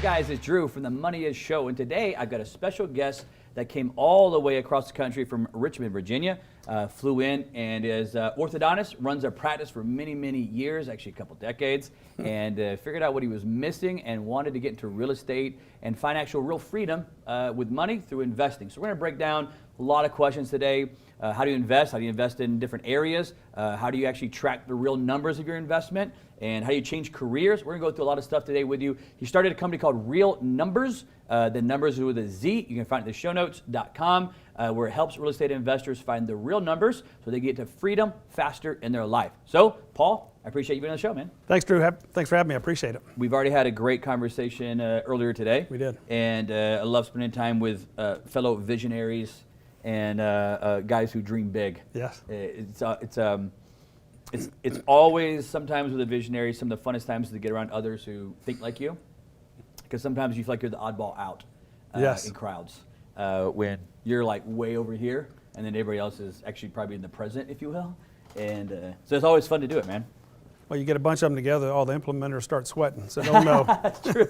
up, guys? It's Drew from the Money Is Show, and today I've got a special guest that came all the way across the country from Richmond, Virginia, flew in and is orthodontist, runs a practice for many, many years, actually a couple decades, and figured out what he was missing and wanted to get into real estate and find actual real freedom with money through investing. So we're going to break down a lot of questions today. How do you invest? How do you invest in different areas? How do you actually track the real numbers of your investment? And how do you change careers? We're going to go through a lot of stuff today with you. He started a company called Real Numbers. The numbers are with a Z. You can find it at theshownotes.com, where it helps real estate investors find the real numbers so they get to freedom faster in their life. So, Paul, I appreciate you being on the show, man. Thanks, Drew. Thanks for having me. I appreciate it. We've already had a great conversation earlier today. We did. And I love spending time with fellow visionaries and guys who dream big. Yes. It's always, sometimes with a visionary, some of the funnest times is to get around others who think like you. Because sometimes you feel like you're the oddball out in crowds when you're like way over here and then everybody else is actually probably in the present, if you will. And so it's always fun to do it, man. Well, you get a bunch of them together, all the implementers start sweating, so don't know. That's true.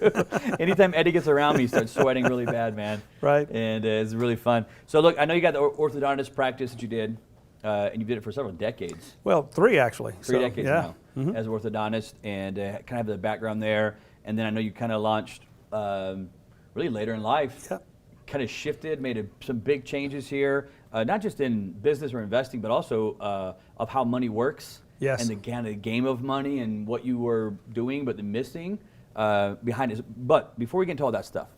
Anytime Eddie gets around me, he starts sweating really bad, man. Right. And it's really fun. So look, I know you got the orthodontist practice that you did, and you did it for several decades. Well, 3 actually. Three decades now Mm-hmm. as an orthodontist, and kind of have the background there. And then I know you kind of launched really later in life. Yep. Kind of shifted, made some big changes here, not just in business or investing, but also of how money works. Yes. And the game of money and what you were doing, but the missing behind it. But before we get into all that stuff,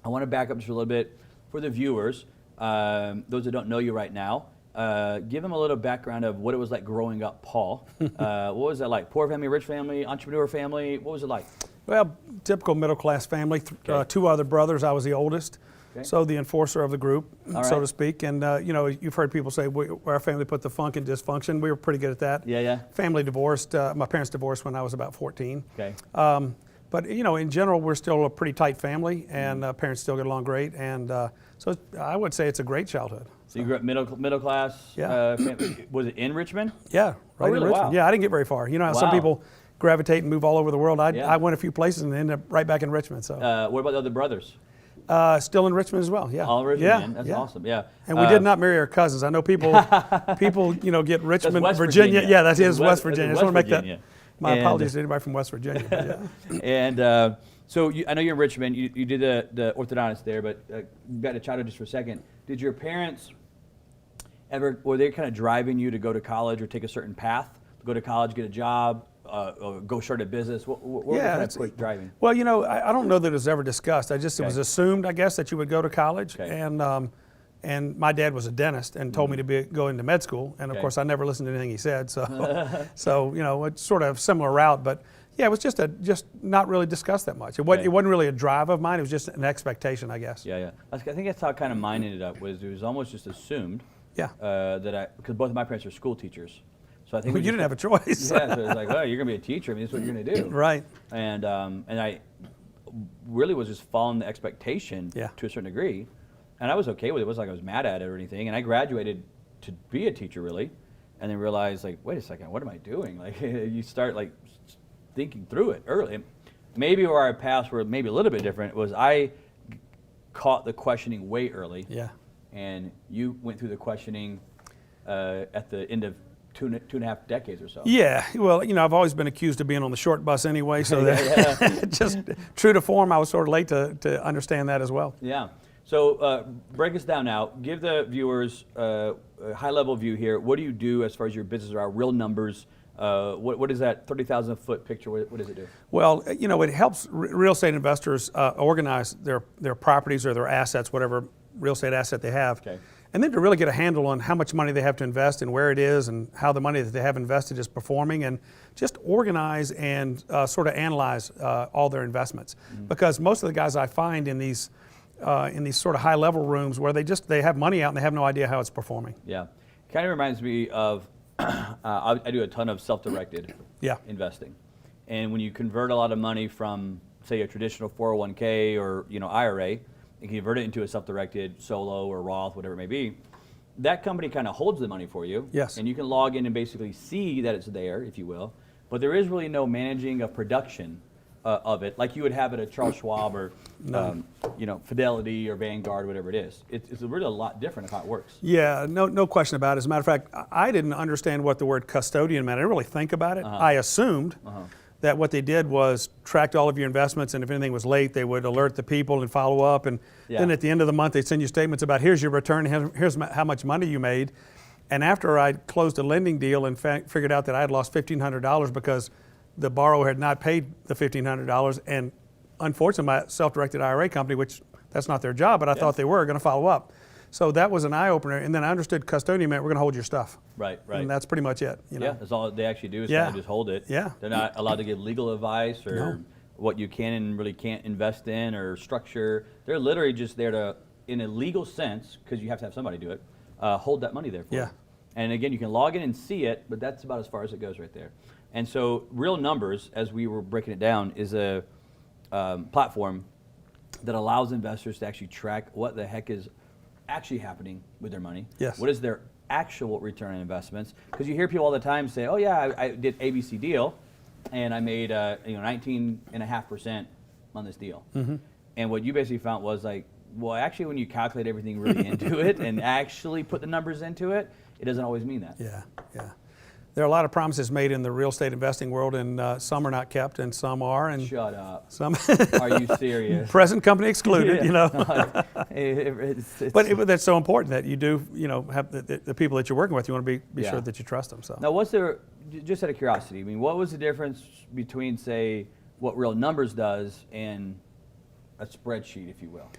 I want to back up just a little bit for the viewers, those that don't know you right now. Give them a little background of what it was like growing up, Paul. What was it like? Poor family, rich family, entrepreneur family? What was it like? Well, typical middle class family. Okay. 2 other brothers. I was the oldest. Okay. So the enforcer of the group, All so right. to speak. And you know, you've heard people say our family put the funk in dysfunction. We were pretty good at that. Yeah. Family divorced. My parents divorced when I was about 14. Okay. But you know, in general, we're still a pretty tight family, and parents still get along great. And so I would say it's a great childhood. So you grew up middle class. Yeah. Family. Was it in Richmond? Yeah, right in really? Richmond. Wow. Yeah, I didn't get very far. You know how some Wow. people gravitate and move all over the world. Yeah. I went a few places and ended up right back in Richmond. So What about the other brothers? still in Richmond as well. Yeah. All Richmond, yeah. man. That's yeah. awesome. Yeah. And we did not marry our cousins. I know people you know, get Richmond, West Virginia. Virginia. Yeah, that is That's West West Virginia. I just want to make Virginia. that. My And- apologies to anybody from West Virginia. But yeah. And so I know you're in Richmond. You did the orthodontist there, but back to childhood just for a second. Did your parents were they kind of driving you to go to college or take a certain path, to go to college, get a job, or go start a business? What were Yeah, kind of driving? Well, you know, I don't know that it was ever discussed. It was assumed, I guess, that you would go to college. Okay. And my dad was a dentist and told me to go into med school. And of Okay. course, I never listened to anything he said. So you know, it's sort of similar route. But yeah, it was just not really discussed that much. It wasn't really a drive of mine. It was just an expectation, I guess. Yeah. I think that's how kind of mine ended up. It was almost just assumed. Yeah. Because both of my parents are school teachers. So I think Well, you didn't have a choice. Yeah, so it's like, well, you're gonna be a teacher. I mean, this is what you're gonna do. Right. And I really was just following the expectation Yeah. to a certain degree, and I was okay with it. It wasn't like I was mad at it or anything. And I graduated to be a teacher really, and then realized like, wait a second, what am I doing? Like you start like thinking through it early. Maybe where our paths were maybe a little bit different was I caught the questioning way early. Yeah. And you went through the questioning at the end of two and a half decades or so. Yeah, well, you know, I've always been accused of being on the short bus anyway, so that just true to form, I was sort of late to understand that as well. Yeah. So break us down now. Give the viewers a high-level view here. What do you do as far as your business or our real numbers? What is that 30,000 foot picture? What does it do? Well, you know, it helps real estate investors organize their properties or their assets, whatever real estate asset they have. Okay. And then to really get a handle on how much money they have to invest and where it is and how the money that they have invested is performing, and just organize and sort of analyze all their investments. Mm-hmm. Because most of the guys I find in these sort of high level rooms where they have money out and they have no idea how it's performing. Yeah. Kind of reminds me of, I do a ton of self-directed investing. And when you convert a lot of money from, say, a traditional 401k or IRA, and convert it into a self-directed solo or Roth, whatever it may be, that company kind of holds the money for you. Yes. And you can log in and basically see that it's there, if you will. But there is really no managing of production of it, like you would have at a Charles Schwab or Fidelity or Vanguard, whatever it is. It's really a lot different of how it works. Yeah, no question about it. As a matter of fact, I didn't understand what the word custodian meant. I didn't really think about it. I assumed that what they did was tracked all of your investments, and if anything was late, they would alert the people and follow up. And then at the end of the month, they'd send you statements about here's your return, here's how much money you made. And after I'd closed a lending deal and figured out that I had lost $1,500 because the borrower had not paid the $1,500, and unfortunately my self-directed IRA company, which that's not their job, but I thought they were going to follow up. So that was an eye-opener, and then I understood custodian meant we're going to hold your stuff. Right. And that's pretty much it. Yeah, that's all they actually do is kind of just hold it. Yeah. They're not allowed to give legal advice or what you can and really can't invest in or structure. They're literally just there to, in a legal sense, because you have to have somebody do it, hold that money there for you. And again, you can log in and see it, but that's about as far as it goes right there. And so Real Numbers, as we were breaking it down, is a platform that allows investors to actually track what the heck is actually happening with their money. What is their actual return on investments? Because you hear people all the time say, oh yeah, I did ABC deal and I made 19.5% on this deal. And what you basically found was like, well, actually when you calculate everything really into it and actually put the numbers into it, it doesn't always mean that. Yeah. There are a lot of promises made in the real estate investing world, and some are not kept, and some are. And shut up. Some Are you serious? Present company excluded, But that's so important that you do, have the people that you're working with. You want to be sure that you trust them. So now, what's there? Just out of curiosity, I mean, what was the difference between, say, what Real Numbers does and a spreadsheet, if you will?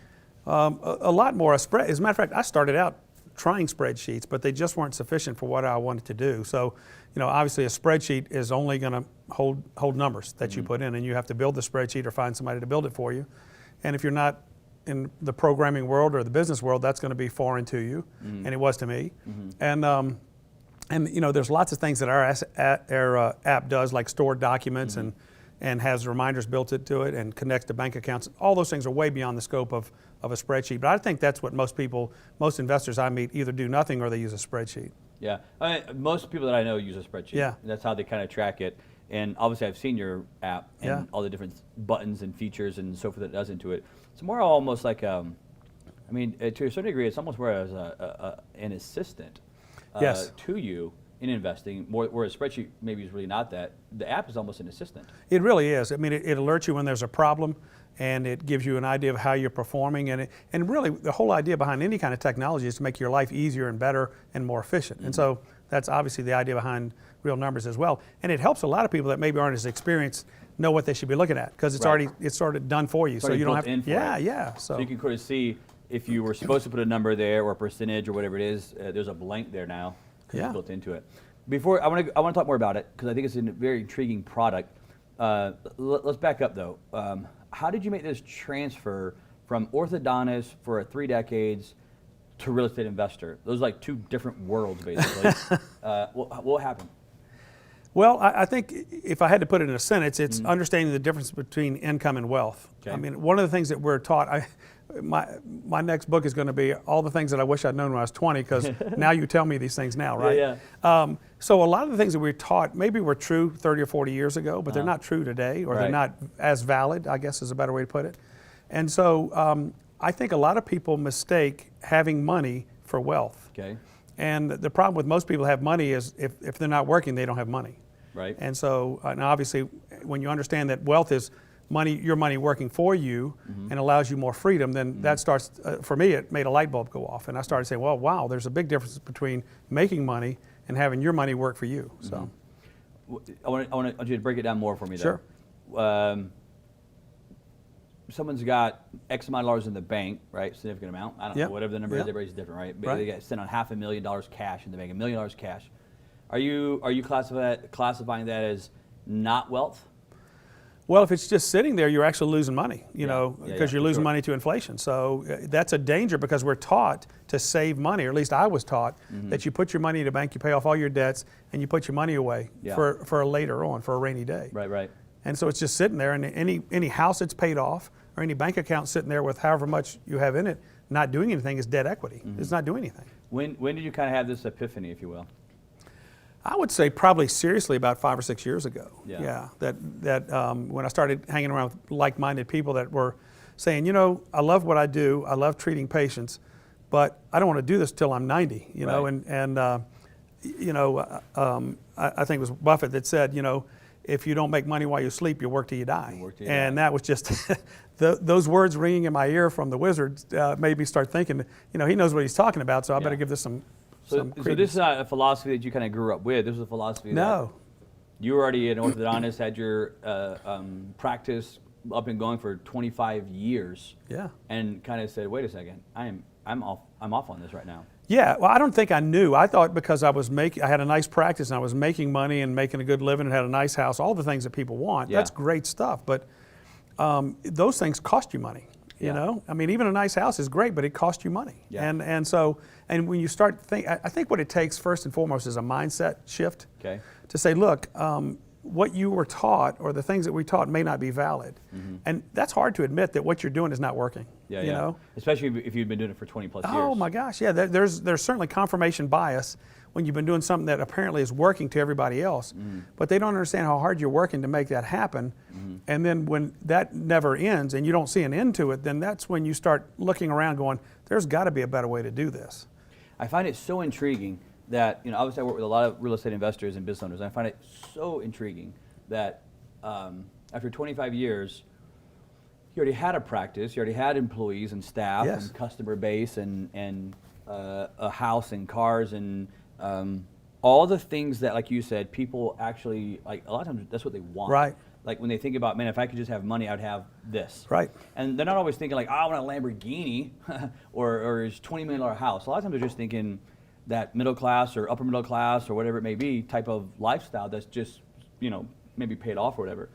A lot more. As a matter of fact, I started out trying spreadsheets, but they just weren't sufficient for what I wanted to do. So, obviously a spreadsheet is only going to hold numbers that you put in, and you have to build the spreadsheet or find somebody to build it for you. And if you're not in the programming world or the business world, that's going to be foreign to you, and it was to me. And there's lots of things that our app does, like store documents and has reminders built into it and connects to bank accounts. All those things are way beyond the scope of a spreadsheet. But I think that's what most investors I meet either do nothing or they use a spreadsheet. Yeah, most people that I know use a spreadsheet. Yeah. That's how they kind of track it. And obviously I've seen your app and all the different buttons and features and so forth that it does into it. It's more almost like, to a certain degree, it's almost more as an assistant to you in investing, where a spreadsheet maybe is really not that. The app is almost an assistant. It really is. I mean, it alerts you when there's a problem, and it gives you an idea of how you're performing. And really, the whole idea behind any kind of technology is to make your life easier and better and more efficient. And so that's obviously the idea behind Real Numbers as well. And it helps a lot of people that maybe aren't as experienced know what they should be looking at, because it's sort of done for you. It's so you don't have to. So you can kind of see if you were supposed to put a number there or a percentage or whatever it is. There's a blank there now. It's built into it. Before I want to talk more about it, because I think it's a very intriguing product. Let's back up though. How did you make this transfer from orthodontist for 3 decades to real estate investor? Those are like two different worlds, basically. What happened? Well, I think if I had to put it in a sentence, it's understanding the difference between income and wealth. Okay. I mean, one of the things that we're taught, my next book is going to be all the things that I wish I'd known when I was 20, because now you tell me these things now, right? Yeah. So a lot of the things that we're taught maybe were true 30 or 40 years ago, but they're not true today, or they're not as valid, I guess is a better way to put it. And so I think a lot of people mistake having money for wealth. Okay. And the problem with most people who have money is if they're not working, they don't have money. Right. And so, and obviously, when you understand that wealth is your money working for you and allows you more freedom, then that starts, for me, it made a light bulb go off. And I started saying, well, wow, there's a big difference between making money and having your money work for you. So, I want you to break it down more for me, though. Sure. Someone's got X amount of dollars in the bank, right? Significant amount. I don't know, whatever the number is, everybody's different, right? But they get sent on $500,000 cash in the bank, $1 million cash. Are you classifying that as not wealth? Well, if it's just sitting there, you're actually losing money, because you're losing money to inflation. So that's a danger, because we're taught to save money, or at least I was taught that you put your money in a bank, you pay off all your debts, and you put your money away for later on, for a rainy day. Right. And so it's just sitting there, and any house that's paid off, or any bank account sitting there with however much you have in it, not doing anything, is dead equity. It's not doing anything. When did you kind of have this epiphany, if you will? I would say probably seriously about 5 or 6 years ago. Yeah. That when I started hanging around with like-minded people that were saying, I love what I do. I love treating patients, but I don't want to do this till I'm 90. I think it was Buffett that said, if you don't make money while you sleep, you work till you die. That was just those words ringing in my ear from the wizard made me start thinking, he knows what he's talking about, so I better give this some. So this is not a philosophy that you kind of grew up with. This was a philosophy that you were already an orthodontist, had your practice up and going for 25 years. Yeah. And kind of said, wait a second, I'm off on this right now. Yeah, well, I don't think I knew. I thought because I had a nice practice and I was making money and making a good living and had a nice house, all the things that people want. Yeah. That's great stuff, but those things cost you money. I mean, even a nice house is great, but it costs you money. Yeah. And when you start I think what it takes first and foremost is a mindset shift. Okay. To say, look, what you were taught or the things that we taught may not be valid, and that's hard to admit that what you're doing is not working. Yeah. Especially if you've been doing it for 20 plus years. Oh my gosh, yeah. There's certainly confirmation bias when you've been doing something that apparently is working to everybody else, but they don't understand how hard you're working to make that happen. And then when that never ends and you don't see an end to it, then that's when you start looking around going, there's got to be a better way to do this. I find it so intriguing that, obviously I work with a lot of real estate investors and business owners, and I find it so intriguing that after 25 years, you already had a practice, you already had employees and staff and customer base and a house and cars and all the things that, like you said, people actually, like a lot of times that's what they want. Right. Like when they think about, man, if I could just have money, I'd have this. Right. And they're not always thinking like, I want a Lamborghini or a $20 million house. A lot of times they're just thinking that middle class or upper middle class or whatever it may be type of lifestyle that's just, maybe paid off or whatever.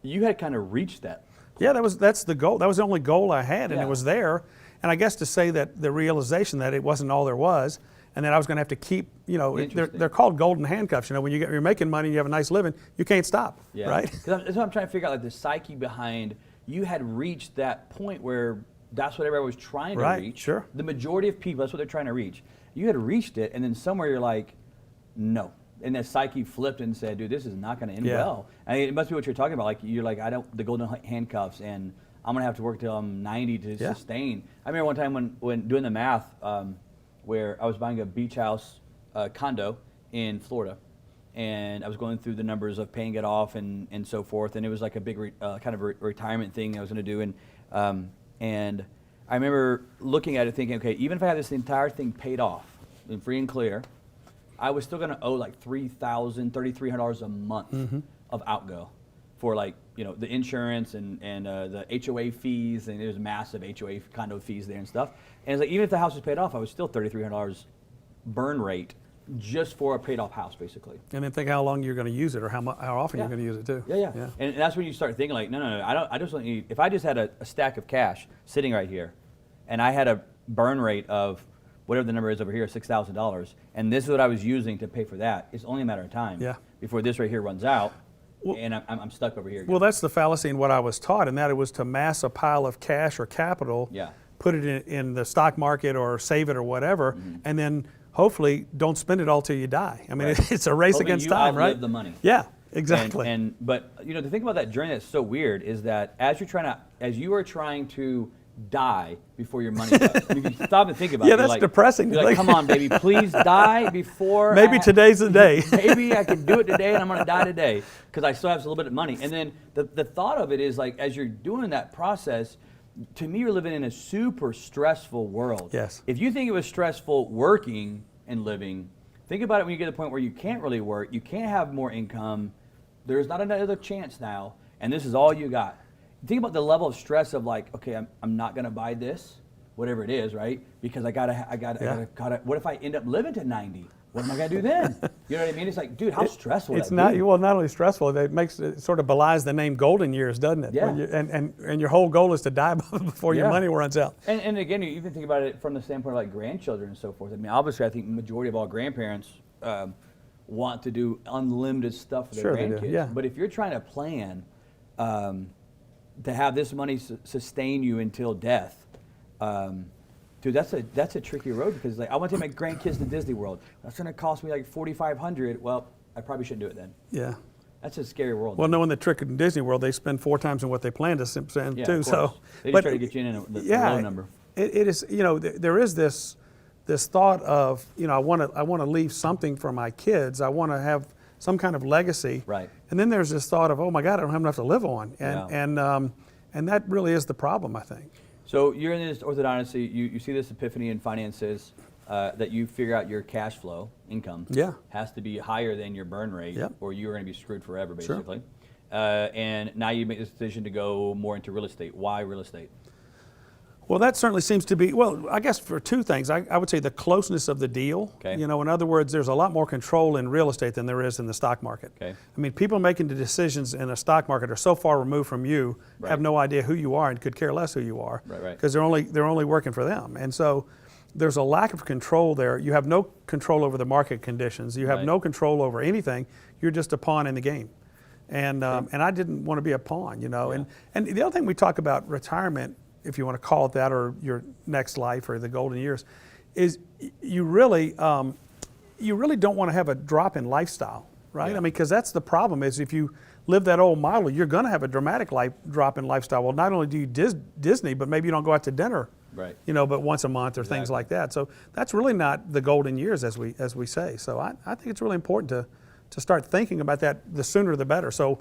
You had kind of reached that. Yeah, that's the goal. That was the only goal I had, and it was there. And I guess to say that the realization that it wasn't all there was, and that I was going to have to keep, they're called golden handcuffs. When you're making money, you have a nice living, you can't stop, right? Because that's what I'm trying to figure out, like the psyche behind. You had reached that point where that's what everybody was trying to reach. Sure. The majority of people, that's what they're trying to reach. You had reached it, and then somewhere you're like, no. And that psyche flipped and said, dude, this is not going to end well. And it must be what you're talking about. Like you're like, the golden handcuffs, and I'm going to have to work till I'm 90 to sustain. I remember one time when doing the math, where I was buying a beach house condo in Florida, and I was going through the numbers of paying it off and so forth, and it was like a big kind of retirement thing I was going to do, and I remember looking at it thinking, okay, even if I had this entire thing paid off and free and clear, I was still going to owe like $3,000, $3,300 a month of outgo for like, the insurance and the HOA fees, and there's massive HOA condo fees there and stuff. And it's like, even if the house was paid off, I was still $3,300 burn rate just for a paid off house, basically. And then think how long you're going to use it or how often you're going to use it too. Yeah. And that's when you start thinking like, no, I just don't need, if I just had a stack of cash sitting right here and I had a burn rate of whatever the number is over here, $6,000, and this is what I was using to pay for that, it's only a matter of time before this right here runs out. Well, and I'm stuck over here again. Well, that's the fallacy in what I was taught, and that it was to mass a pile of cash or capital, put it in the stock market or save it or whatever, and then hopefully don't spend it all till you die. I mean, it's a race against time, right? The money. Yeah, exactly. But the thing about that journey that's so weird is that as you are trying to die before your money does. You can stop and think about it. Yeah, that's depressing. You're like, come on, baby, please die before. Maybe today's the day. Maybe I can do it today, and I'm going to die today because I still have a little bit of money. And then the thought of it is like, as you're doing that process, to me, you're living in a super stressful world. Yes. If you think it was stressful working and living, think about it when you get to the point where you can't really work, you can't have more income, there's not another chance now, and this is all you got. Think about the level of stress of like, okay, I'm not gonna buy this, whatever it is, right? Because I gotta. What if I end up living to 90? What am I gonna do then? You know what I mean? It's like, dude, how stressful it's that not. be? Well, not only stressful, it sort of belies the name golden years, doesn't it? Yeah. And your whole goal is to die before your money runs out. And again, you even think about it from the standpoint of like grandchildren and so forth. I mean, obviously, I think the majority of all grandparents want to do unlimited stuff for their grandkids. They do, yeah. But if you're trying to plan to have this money sustain you until death, Dude, that's a tricky road because like I want to take my grandkids to Disney World. That's going to cost me like $4,500. Well, I probably shouldn't do it then. Yeah. That's a scary world. Well, knowing the trick in Disney World, they spend 4 times on what they planned to spend Yeah, too. of So course. They just try to get you in the low number. It is. You know, there is this thought of, you know, I want to leave something for my kids. I want to have some kind of legacy. Right. And then there's this thought of, oh my God, I don't have enough to live on, Yeah. and that really is the problem, I think. So you're in this orthodontics. You see this epiphany in finances that you figure out your cash flow income has to be higher than your burn rate, or you're going to be screwed forever, basically. Sure. And now you make this decision to go more into real estate. Why real estate? Well, that certainly seems to be, well, I guess for 2 things. I would say the closeness of the deal. Okay. You know, in other words, there's a lot more control in real estate than there is in the stock market. Okay. I mean, people making the decisions in a stock market are so far removed from you, have no idea who you are and could care less who you are. Right. Because they're only working for them. And so there's a lack of control there. You have no control over the market conditions. You have no control over anything. You're just a pawn in the game. And I didn't want to be a pawn, you know. Yeah. And the other thing we talk about retirement, if you want to call it that, or your next life or the golden years, is you really don't want to have a drop in lifestyle, right? Yeah. I mean, because that's the problem is if you live that old model, you're going to have a dramatic drop in lifestyle. Well, not only do you Disney, but maybe you don't go out to dinner, you know, but once a month or things like that. So that's really not the golden years as we say. So I think it's really important to start thinking about that. The sooner the better. So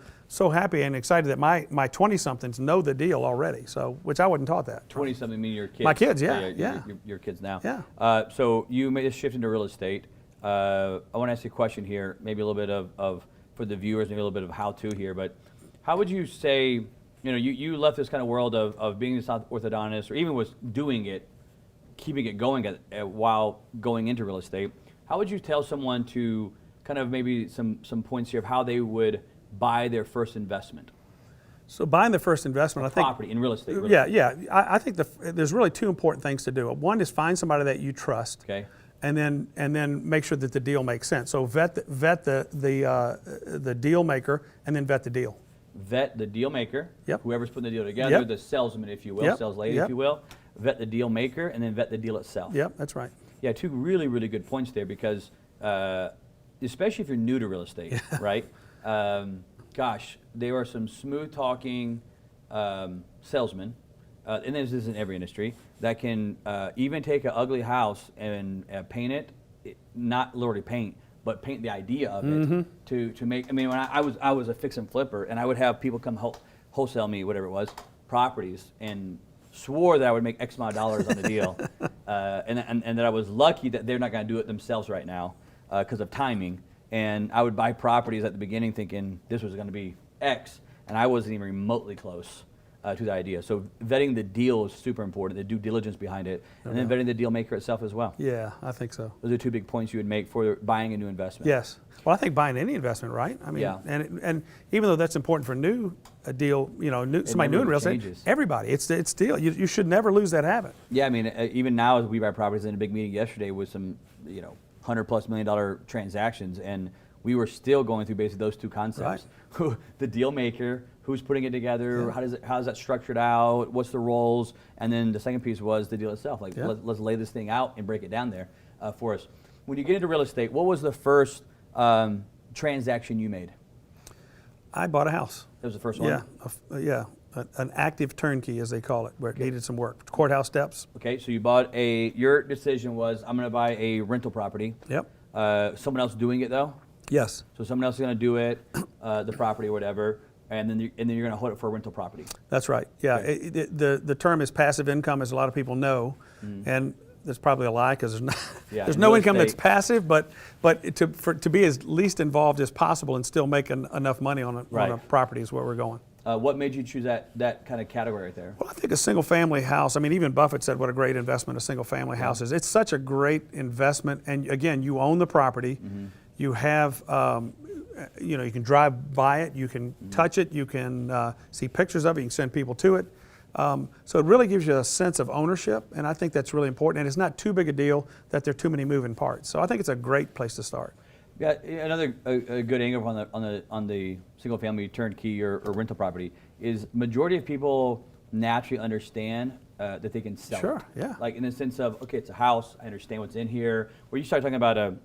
happy and excited that my 20-somethings know the deal already. So which I wasn't taught that. 20-something mean your kids. My kids, yeah. Your kids now. Yeah. So you made a shift into real estate. I want to ask you a question here, maybe a little bit of for the viewers, maybe a little bit of how-to here. But how would you say, you know, you left this kind of world of being a orthodontist, or even was doing it, keeping it going while going into real estate. How would you tell someone to kind of maybe some points here of how they would buy their first investment? So buying the first investment, I think property in real estate. Yeah. I think there's really 2 important things to do. One is find somebody that you trust. Okay. And then make sure that the deal makes sense. So vet the deal maker, and then vet the deal. Vet the deal maker. Yep. Whoever's putting the deal together, Yep. the salesman, if you will, Yep. sales lady, Yep. if you will. Vet the deal maker, and then vet the deal itself. Yep, that's right. Yeah, 2 really, really good points there because, especially if you're new to real estate, right? Gosh, there are some smooth talking salesmen, and this is in every industry, that can even take an ugly house and paint it, not literally paint, but paint the idea of it to make. I mean, when I was a fix and flipper, and I would have people come wholesale me, whatever it was, properties, and swore that I would make X amount of dollars on the deal, and that I was lucky that they're not going to do it themselves right now because of timing. And I would buy properties at the beginning thinking this was going to be X, and I wasn't even remotely close to the idea. So vetting the deal is super important, the due diligence behind it, and then vetting the deal maker itself as well. Yeah, I think so. Those are 2 big points you would make for buying a new investment. Yes. Well, I think buying any investment, right? I mean, and even though that's important for a deal, you know, somebody new in real estate, everybody, it's still, you should never lose that habit. Yeah, I mean, even now as we buy properties, in a big meeting yesterday with some, you know, $100+ million transactions, and we were still going through basically those 2 concepts. Right. The deal maker, who's putting it together, how's that structured out, what's the roles, and then the second piece was the deal itself. Like, let's lay this thing out and break it down there for us. When you get into real estate, what was the first transaction you made? I bought a house. That was the first one? Yeah, an active turnkey, as they call it, where it needed some work. Courthouse steps. Okay, so you bought your decision was, I'm going to buy a rental property. Yep. Someone else doing it though? Yes. So someone else is going to do it, the property or whatever, and then you're going to hold it for a rental property. That's right. Yeah. Okay. The term is passive income, as a lot of people know, and that's probably a lie because there's in no real income estate, that's passive. But to be as least involved as possible and still make enough money on a property is where we're going. What made you choose that kind of category right there? Well, I think a single-family house. I mean, even Buffett said what a great investment a single-family house is. It's such a great investment, and again, you own the property. You have, you know, you can drive by it, you can touch it, you can see pictures of it, you can send people to it. So it really gives you a sense of ownership, and I think that's really important. And it's not too big a deal that there are too many moving parts. So I think it's a great place to start. Yeah, another a good angle on the single family turnkey or rental property is majority of people naturally understand that they can sell. Sure, it. yeah. Like in the sense of, okay, it's a house. I understand what's in here. Where you start talking about a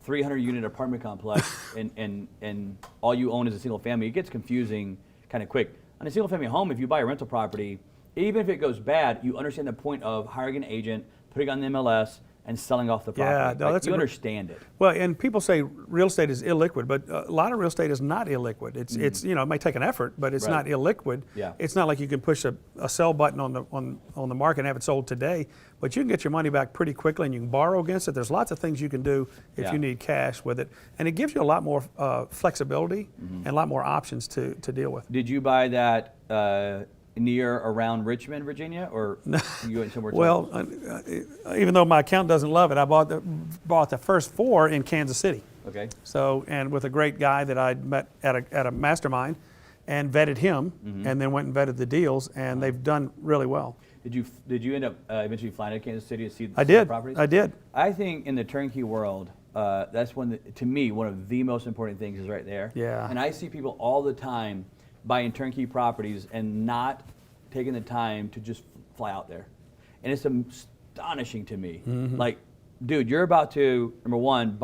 300 unit apartment complex and all you own is a single family, it gets confusing kind of quick. On a single family home, if you buy a rental property, even if it goes bad, you understand the point of hiring an agent, putting it on the MLS, and selling off the property. Yeah, no, like, you understand it. Well, and people say real estate is illiquid, but a lot of real estate is not illiquid. It's it may take an effort, but it's not illiquid. Yeah. It's not like you can push a sell button on the market and have it sold today, but you can get your money back pretty quickly and you can borrow against it. There's lots of things you can do if you need cash with it, and it gives you a lot more flexibility and a lot more options to deal with. Did you buy that near around Richmond, Virginia, or you went somewhere? Well, even though my account doesn't love it, I bought the first 4 in Kansas City. Okay. So, and with a great guy that I'd met at a mastermind, and vetted him, and then went and vetted the deals, and they've done really well. Did you end up eventually flying to Kansas City to see I the did. properties? I did. I think in the turnkey world, that's to me, one of the most important things is right there. Yeah. And I see people all the time buying turnkey properties and not taking the time to just fly out there. And it's astonishing to me. Like, dude, you're about to, number one,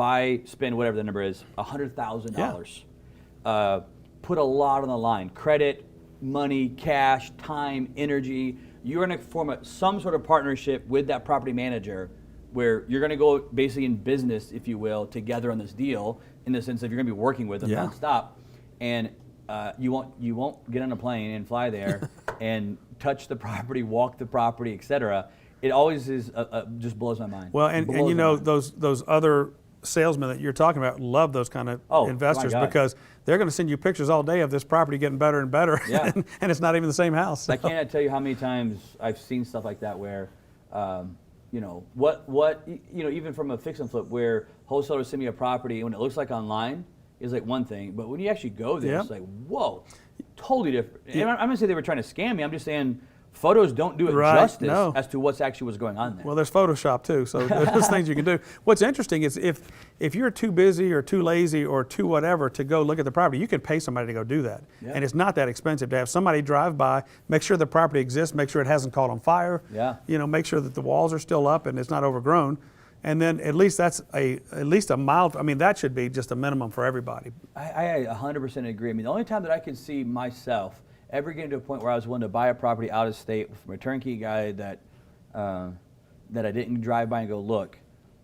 spend whatever the number is, $100,000. Put a lot on the line. Credit, money, cash, time, energy. You're going to form some sort of partnership with that property manager where you're going to go basically in business, if you will, together on this deal, in the sense of you're going to be working with them nonstop. And you won't get on a plane and fly there and touch the property, walk the property, etc. It always is just blows my mind. Well, and you know those other salesmen that you're talking about love those kind of investors because they're going to send you pictures all day of this property getting better and better, and it's not even the same house. So. I can't tell you how many times I've seen stuff like that where, even from a fix and flip where wholesalers send me a property and when it looks like online is like one thing, but when you actually go there, it's like, whoa, totally different. And I'm gonna say they were trying to scam me. I'm just saying photos don't do it justice as to what's going on there. Well, there's Photoshop too, so there's things you can do. What's interesting is if you're too busy or too lazy or too whatever to go look at the property, you can pay somebody to go do that. Yeah. And it's not that expensive to have somebody drive by, make sure the property exists, make sure it hasn't caught on fire, make sure that the walls are still up and it's not overgrown. And then at least that's at least a mild, I mean, that should be just a minimum for everybody. I 100% agree. I mean, the only time that I could see myself ever getting to a point where I was willing to buy a property out of state from a turnkey guy that I didn't drive by and go look,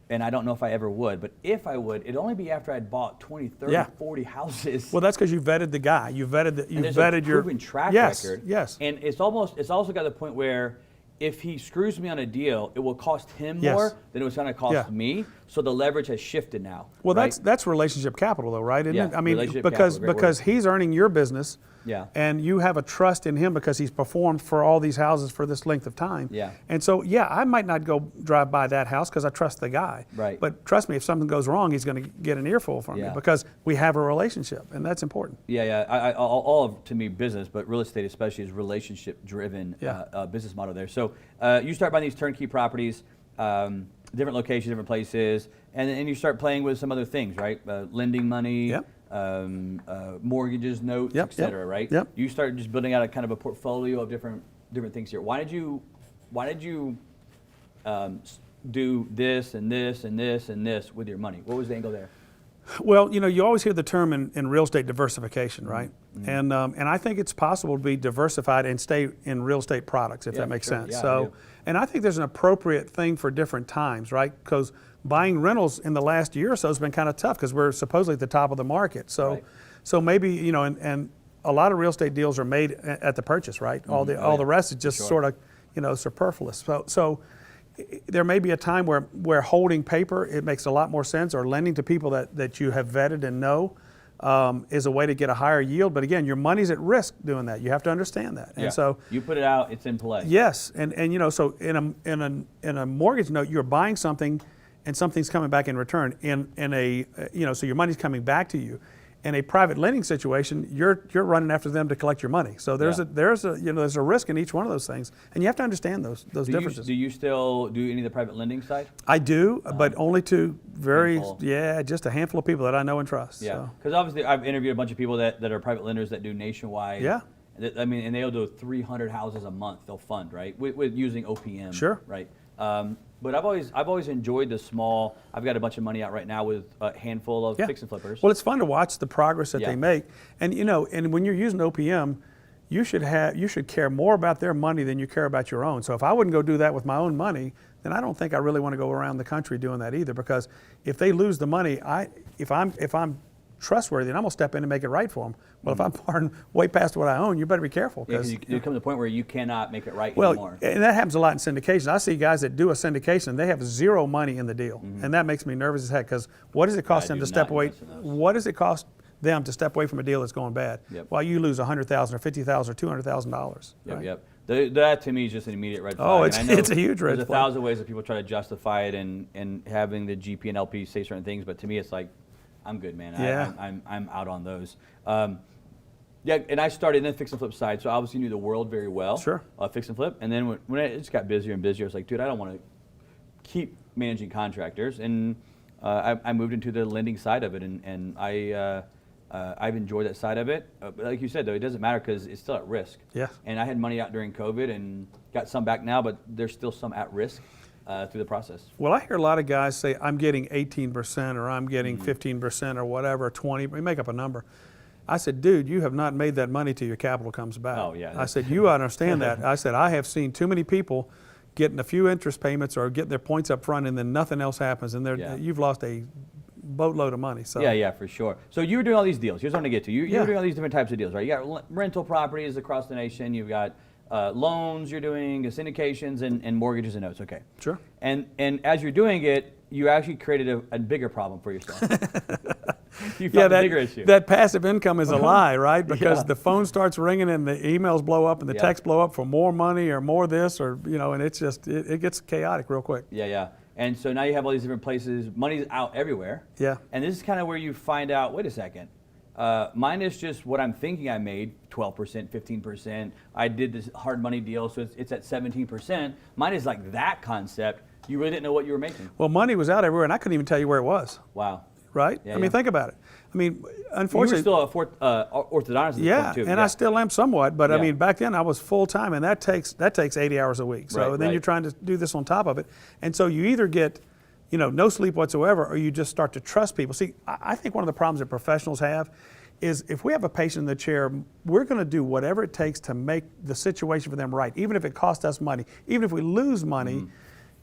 and I don't know if I ever would, but if I would, it'd only be after I'd bought 20, 30, 40 houses. Well, that's because you vetted the guy. You vetted your proven track record. Yes. And it's also got the point where if he screws me on a deal, it will cost him more than it was going to cost me. So the leverage has shifted now. Well, that's relationship capital, though, right? Isn't it? I mean, because he's earning your business. Yeah. And you have a trust in him because he's performed for all these houses for this length of time. Yeah. And so, I might not go drive by that house because I trust the guy. Right. But trust me, if something goes wrong, he's going to get an earful from me because we have a relationship, and that's important. Yeah. All of, to me, business, but real estate especially, is relationship-driven business model there. So you start buying these turnkey properties, different locations, different places, and then you start playing with some other things, right? Lending money. Yep. Mortgages, notes, etc. Right? Yep. You start just building out a kind of a portfolio of different things here. Why did you do this and this and this and this with your money? What was the angle there? Well, you always hear the term in real estate diversification, right? Mm-hmm. And I think it's possible to be diversified and stay in real estate products, if that makes sense. Yeah, and I think there's an appropriate thing for different times, right? Because buying rentals in the last year or so has been kind of tough because we're supposedly at the top of the market. So, so maybe and a lot of real estate deals are made at the purchase, right? Mm-hmm. All the rest is just sort of superfluous. So there may be a time where holding paper, it makes a lot more sense, or lending to people that you have vetted and know is a way to get a higher yield. But again, your money's at risk doing that. You have to understand that. And so you put it out, it's in play. Yes, and so in a mortgage note, you're buying something, and something's coming back in return. So your money's coming back to you. In a private lending situation, you're running after them to collect your money. So there's a risk in each one of those things, and you have to understand those differences. Do you still do any of the private lending side? I do, but only to just a handful of people that I know and trust. Yeah, because obviously I've interviewed a bunch of people that are private lenders that do nationwide. Yeah. I mean, and they'll do 300 houses a month. They'll fund, right, with using OPM. Sure. Right. But I've always enjoyed the small. I've got a bunch of money out right now with a handful of fix and flippers. Well, it's fun to watch the progress that they make, and and when you're using OPM, you should care more about their money than you care about your own. So if I wouldn't go do that with my own money, then I don't think I really want to go around the country doing that either. Because if they lose the money, if I'm trustworthy, then I'm gonna step in and make it right for them. Well, if I'm parting way past what I own, you better be careful. Because you come to the point where you cannot make it right Well, anymore. and that happens a lot in syndication. I see guys that do a syndication, they have zero money in the deal, and that makes me nervous as heck. Because what does it cost them to step away? What does it cost them to step away from a deal that's going bad? While you lose $100,000 or $50,000 or $200,000. Yep. That to me is just an immediate red flag. Oh, it's a huge red flag. There's 1,000 ways that people try to justify it and having the GP and LP say certain things, but to me it's like, I'm good, man. I'm out on those. And I started in the fix and flip side, so I obviously knew the world very well. Sure. Fix and flip, and then when it just got busier and busier, I was like, dude, I don't want to keep managing contractors, and I moved into the lending side of it, and I've enjoyed that side of it. But like you said, though, it doesn't matter because it's still at risk. Yeah. And I had money out during COVID and got some back now, but there's still some at risk through the process. Well, I hear a lot of guys say, I'm getting 18% or I'm getting 15% or whatever, 20, we make up a number. I said, dude, you have not made that money till your capital comes back. Oh, yeah. I said, you understand that. I said, I have seen too many people getting a few interest payments or getting their points up front and then nothing else happens, and you've lost a boatload of money. So yeah, for sure. So you were doing all these deals. Here's what I'm going to get to. You were doing all these different types of deals, right? You got rental properties across the nation. You've got loans you're doing, syndications, and mortgages and notes. Okay. Sure. And as you're doing it, you actually created a bigger problem for yourself. You found a bigger issue. That passive income is a lie, right? Because the phone starts ringing and the emails blow up and the texts blow up for more money or more this or, and it's just, it gets chaotic real quick. Yeah. And so now you have all these different places. Money's out everywhere. Yeah. And this is kind of where you find out, wait a second, mine is just what I'm thinking I made, 12%, 15%. I did this hard money deal, so it's at 17%. Mine is like that concept. You really didn't know what you were making. Well, money was out everywhere, and I couldn't even tell you where it was. Wow. Right? Yeah, I mean, think about it. I mean, unfortunately. You were still a orthodontist at this point too. And I still am somewhat, but I mean, back then I was full time, and that takes 80 hours a week. So then you're trying to do this on top of it. And so you either get, no sleep whatsoever, or you just start to trust people. See, I think one of the problems that professionals have is if we have a patient in the chair, we're going to do whatever it takes to make the situation for them right, even if it costs us money, even if we lose money.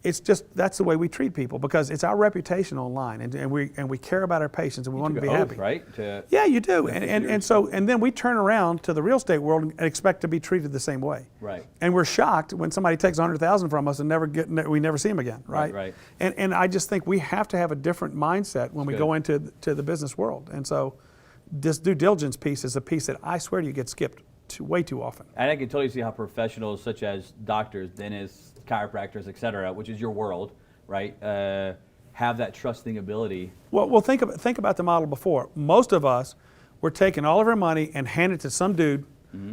It's just, that's the way we treat people because it's our reputation online, and we care about our patients and we want them to be happy. Right? Yeah, you do. And then we turn around to the real estate world and expect to be treated the same way. Right. And we're shocked when somebody takes $100,000 from us and we never see them again. Right. Right. And I just think we have to have a different mindset when we go into the business world. And so this due diligence piece is a piece that I swear to you gets skipped way too often. And I can totally see how professionals such as doctors, dentists, chiropractors, et cetera, which is your world, right, have that trusting ability. Well, think about the model before. Most of us were taking all of our money and handing it to some dude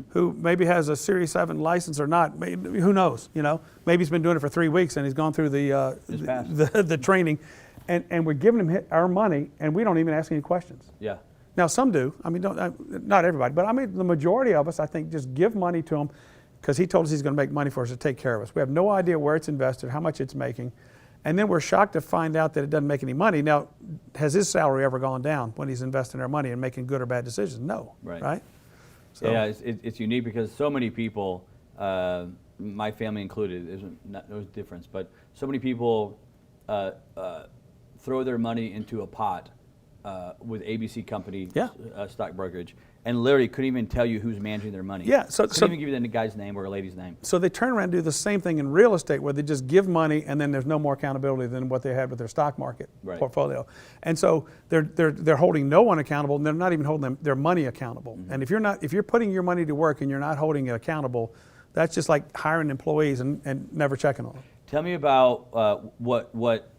who maybe has a Series 7 license or not. Maybe, who knows? Maybe he's been doing it for 3 weeks and he's gone through the training, and we're giving him our money and we don't even ask any questions. Yeah. Now some do. I mean, not everybody, but I mean the majority of us, I think, just give money to him because he told us he's going to make money for us to take care of us. We have no idea where it's invested, how much it's making, and then we're shocked to find out that it doesn't make any money. Now, has his salary ever gone down when he's investing our money and making good or bad decisions? No. Right? So. Yeah, it's unique because so many people, my family included, there's no difference, but so many people throw their money into a pot with ABC company stock brokerage, and literally couldn't even tell you who's managing their money. Yeah, couldn't even give you the guy's name or a lady's name. So they turn around and do the same thing in real estate, where they just give money and then there's no more accountability than what they had with their stock market portfolio. And so they're holding no one accountable, and they're not even holding their money accountable. And if you're putting your money to work and you're not holding it accountable, that's just like hiring employees and never checking on them. Tell me about what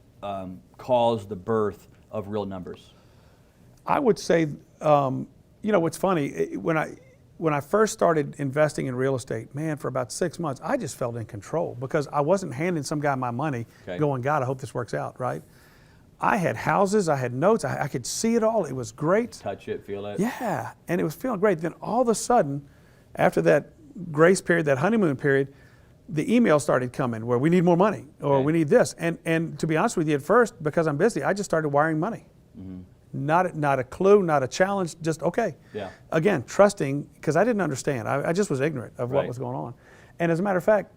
caused the birth of Real Numbers. I would say, what's funny, when I first started investing in real estate, man, for about 6 months, I just felt in control because I wasn't handing some guy my money going, God, I hope this works out, right? I had houses, I had notes, I could see it all. It was great. Touch it, feel it. Yeah, and it was feeling great. Then all of a sudden, after that grace period, that honeymoon period, the emails started coming where we need more money or we need this. And to be honest with you, at first, because I'm busy, I just started wiring money. Not a clue, not a challenge, just okay. Yeah. Again, trusting, because I didn't understand. I just was ignorant of what was going on. And as a matter of fact,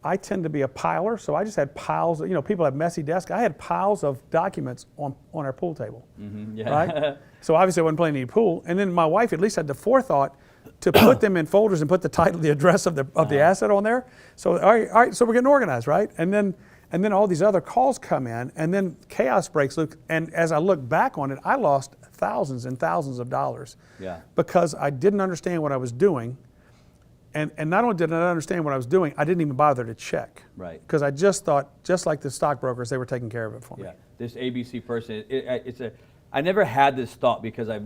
I tend to be a piler, so I just had piles. People have messy desks. I had piles of documents on our pool table. Right? So obviously I wasn't playing any pool. And then my wife at least had the forethought to put them in folders and put the title, the address of the asset on there. So all right, so we're getting organized, right? And then all these other calls come in, and then chaos breaks loose. And as I look back on it, I lost thousands and thousands of dollars because I didn't understand what I was doing. And not only did I not understand what I was doing, I didn't even bother to check. Right. Because I just thought, just like the stockbrokers, they were taking care of it for me. Yeah. This ABC person, I never had this thought because I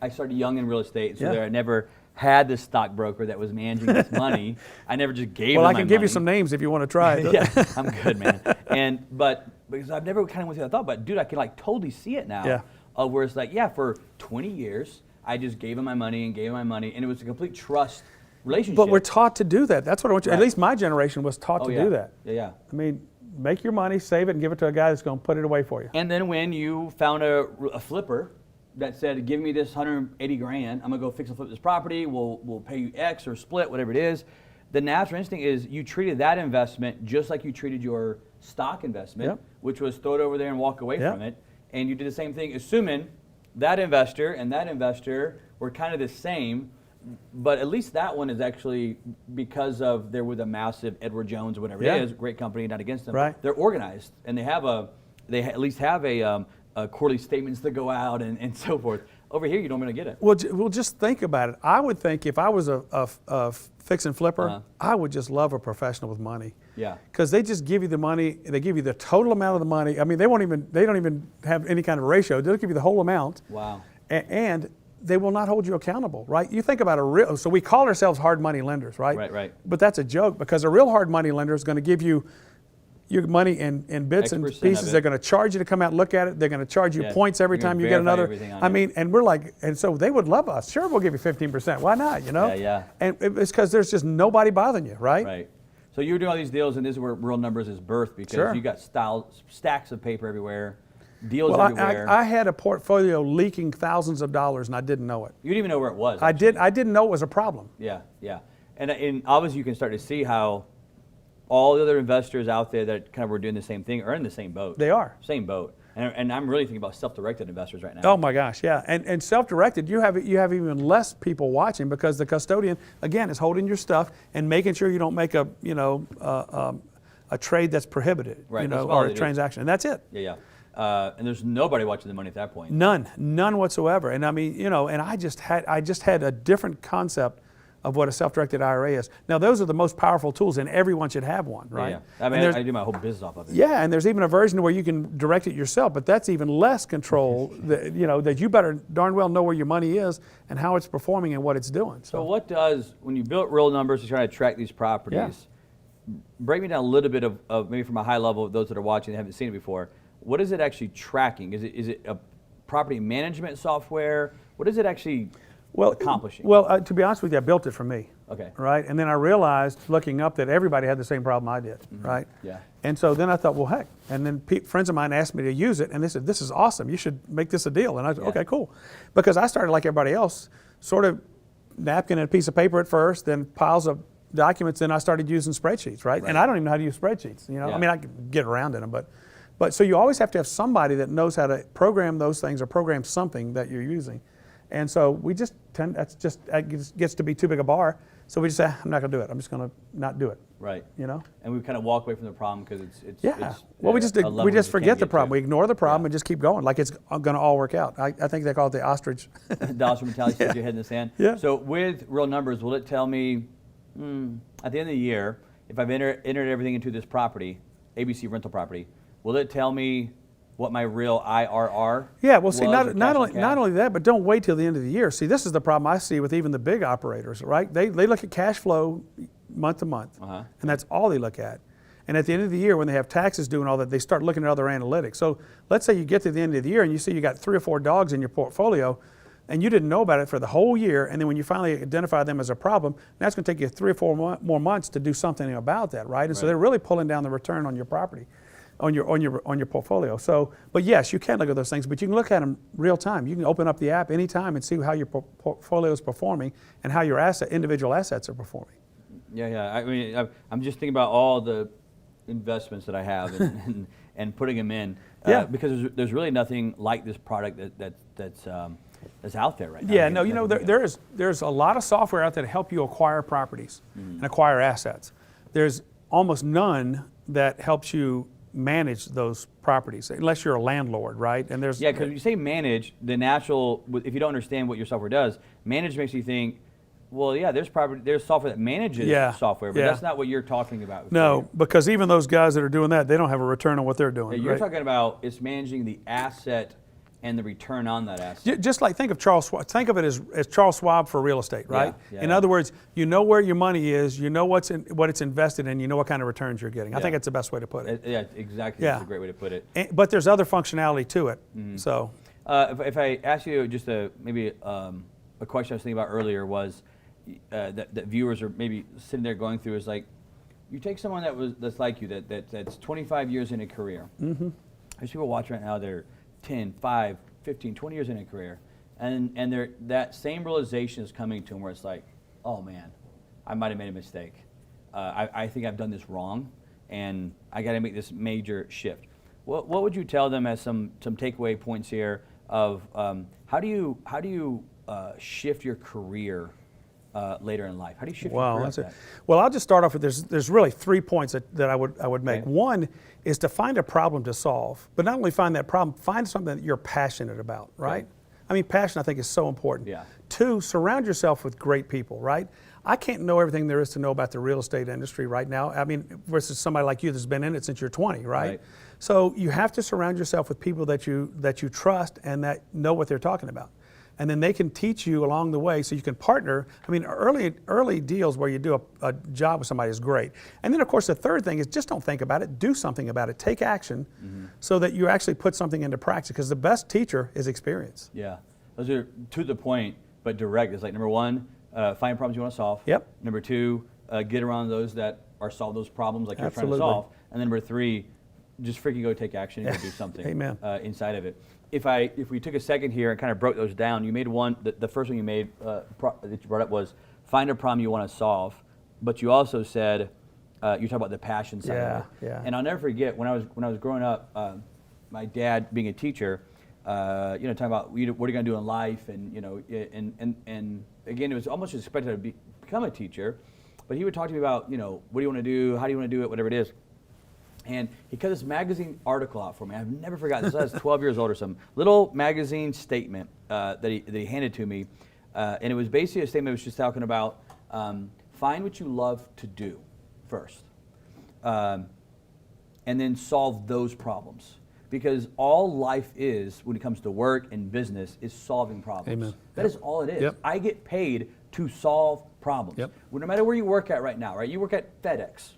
started young in real estate, so I never had this stockbroker that was managing this money. I never just gave him my money. Well, I can give you some names if you want to try it. Yeah, I'm good, man. But because I've never kind of went through that thought, but dude, I can totally see it now. Yeah. Of where it's for 20 years, I just gave him my money, and it was a complete trust relationship. But we're taught to do that. That's what I want you. At least my generation was taught to do that. Yeah. I mean, make your money, save it, and give it to a guy that's going to put it away for you. And then when you found a flipper that said, "Give me this 180 grand, I'm gonna go fix and flip this property. We'll pay you X or split, whatever it is." The natural instinct is you treated that investment just like you treated your stock investment, which was throw it over there and walk away from it. And you did the same thing, assuming that investor and that investor were kind of the same, but at least that one is actually, because of there was a massive Edward Jones or whatever it is, great company, not against them. Right. They're organized and they at least have a quarterly statements that go out and so forth. Over here, you don't really get it. Well, just think about it. I would think if I was a fix and flipper, I would just love a professional with money. Yeah. Because they just give you the money. They give you the total amount of the money. I mean, they don't even have any kind of ratio. They'll give you the whole amount. Wow. And they will not hold you accountable, right? You think about so we call ourselves hard money lenders, right? Right. But that's a joke, because a real hard money lender is going to give you your money in bits and pieces. They're going to charge you to come out and look at it. They're going to charge you points every time you get another. I mean, and we're like, and so they would love us. Sure, we'll give you 15%. Why not, Yeah. And it's because there's just nobody bothering you, right? Right. So you were doing all these deals, and this is where Real Numbers is birthed, because you got stacks of paper everywhere, deals everywhere. I had a portfolio leaking thousands of dollars, and I didn't know it. You didn't even know where it was. I didn't know it was a problem. Yeah. And obviously you can start to see how all the other investors out there that kind of were doing the same thing are in the same boat. They are. Same boat. And I'm really thinking about self-directed investors right now. Oh my gosh, yeah. And self-directed, you have even less people watching, because the custodian, again, is holding your stuff and making sure you don't make a trade that's prohibited, or a transaction, and that's it. Yeah. And there's nobody watching the money at that point. None whatsoever. And I mean, and I just had a different concept of what a self-directed IRA is. Now, those are the most powerful tools, and everyone should have one, right? Yeah. I mean, I do my whole business off of it. Yeah, and there's even a version where you can direct it yourself, but that's even less control. That you better darn well know where your money is and how it's performing and what it's doing. So what does, when you built Real Numbers to try to track these properties, break me down a little bit of maybe from a high level, those that are watching and haven't seen it before, what is it actually tracking? Is it a property management software? What is it actually accomplishing? Well, to be honest with you, I built it for me. Okay. Right? And then I realized, looking up, that everybody had the same problem I did, right? Yeah. And so then I thought, well, heck. And then friends of mine asked me to use it, and they said, this is awesome. You should make this a deal. And I said, okay, cool. Because I started like everybody else, sort of napkin and a piece of paper at first, then piles of documents, then I started using spreadsheets, right? And I don't even know how to use spreadsheets, I mean, I can get around in them, but so you always have to have somebody that knows how to program those things or program something that you're using. And so we just that gets to be too big a bar. So we just say, I'm not going to do it. I'm just going to not do it. Right. And we kind of walk away from the problem because it's well, we just forget the problem. We ignore the problem and just keep going, like it's going to all work out. I think they call it the ostrich. The ostrich mentality, stick your head in the sand. Yeah. So with Real Numbers, will it tell me at the end of the year, if I've entered everything into this property, ABC rental property, will it tell me what my real IRR? Yeah, well, see, not only that, but don't wait till the end of the year. See, this is the problem I see with even the big operators, right? They look at cash flow month to month, and that's all they look at. And at the end of the year, when they have taxes due and all that, they start looking at other analytics. So let's say you get to the end of the year and you see you got 3 or 4 dogs in your portfolio. and you didn't know about it for the whole year, and then when you finally identify them as a problem, that's going to take you 3 or 4 more months to do something about that, right? And so they're really pulling down the return on your property, on your portfolio. So, but yes, you can look at those things, but you can look at them real time. You can open up the app anytime and see how your portfolio is performing and how your individual assets are performing. Yeah. I mean, I'm just thinking about all the investments that I have and putting them in. Because there's really nothing like this product that's out there right now. Yeah, no, there's a lot of software out there to help you acquire properties and acquire assets. There's almost none that helps you manage those properties, unless you're a landlord, right? And there's because you say manage, the natural, if you don't understand what your software does, manage makes you think, well, yeah, there's software that manages software, but that's not what you're talking about. No, because even those guys that are doing that, they don't have a return on what they're doing. Yeah, you're talking about it's managing the asset and the return on that asset. Just like think of Charles Schwab. Think of it as Charles Schwab for real estate, right? In other words, you know where your money is, you know what it's invested in, you know what kind of returns you're getting. I think that's the best way to put it. Yeah, exactly. That's a great way to put it. But there's other functionality to it. So, if I ask you just maybe a question I was thinking about earlier was that viewers are maybe sitting there going through is like, you take someone that's like you that's 25 years in a career. There's people watching right now that are 10, 5, 15, 20 years in a career, and that same realization is coming to them where it's like, oh man, I might have made a mistake. I think I've done this wrong, and I got to make this major shift. What would you tell them as some takeaway points here of how do you shift your career later in life? How do you shift your career? Well, I'll just start off with there's really 3 points that I would make. Okay. One is to find a problem to solve, but not only find that problem, find something that you're passionate about, right? Okay. I mean, passion I think is so important. Yeah. 2, surround yourself with great people, right? I can't know everything there is to know about the real estate industry right now. I mean, versus somebody like you that's been in it since you're 20, right? So you have to surround yourself with people that you trust and that know what they're talking about. And then they can teach you along the way so you can partner. I mean, early deals where you do a job with somebody is great. And then, of course, the third thing is just don't think about it. Do something about it. Take action so that you actually put something into practice, because the best teacher is experience. Yeah. Those are to the point, but direct. It's like, number 1, find problems you want to solve. Yep. Number 2, get around those that are solve those problems like you're trying to Absolutely. solve. And then number 3, just freaking go take action and go do something. Amen. Inside of it. If we took a second here and kind of broke those down, you made one. The first one you made that you brought up was find a problem you want to solve, but you also said you talked about the passion side of it. Yeah. And I'll never forget when I was growing up, my dad being a teacher, talking about what are you going to do in life, and and again it was almost expected to become a teacher, but he would talk to me about what do you want to do, how do you want to do it, whatever it is. And he cut this magazine article out for me. I've never forgotten this. I was 12 years old or something. Little magazine statement that he handed to me. And it was basically a statement that was just talking about find what you love to do first. And then solve those problems. Because all life is, when it comes to work and business, is solving problems. Amen. That is all it is. Yep. I get paid to solve problems. Yep. Well, no matter where you work at right now, right? You work at FedEx.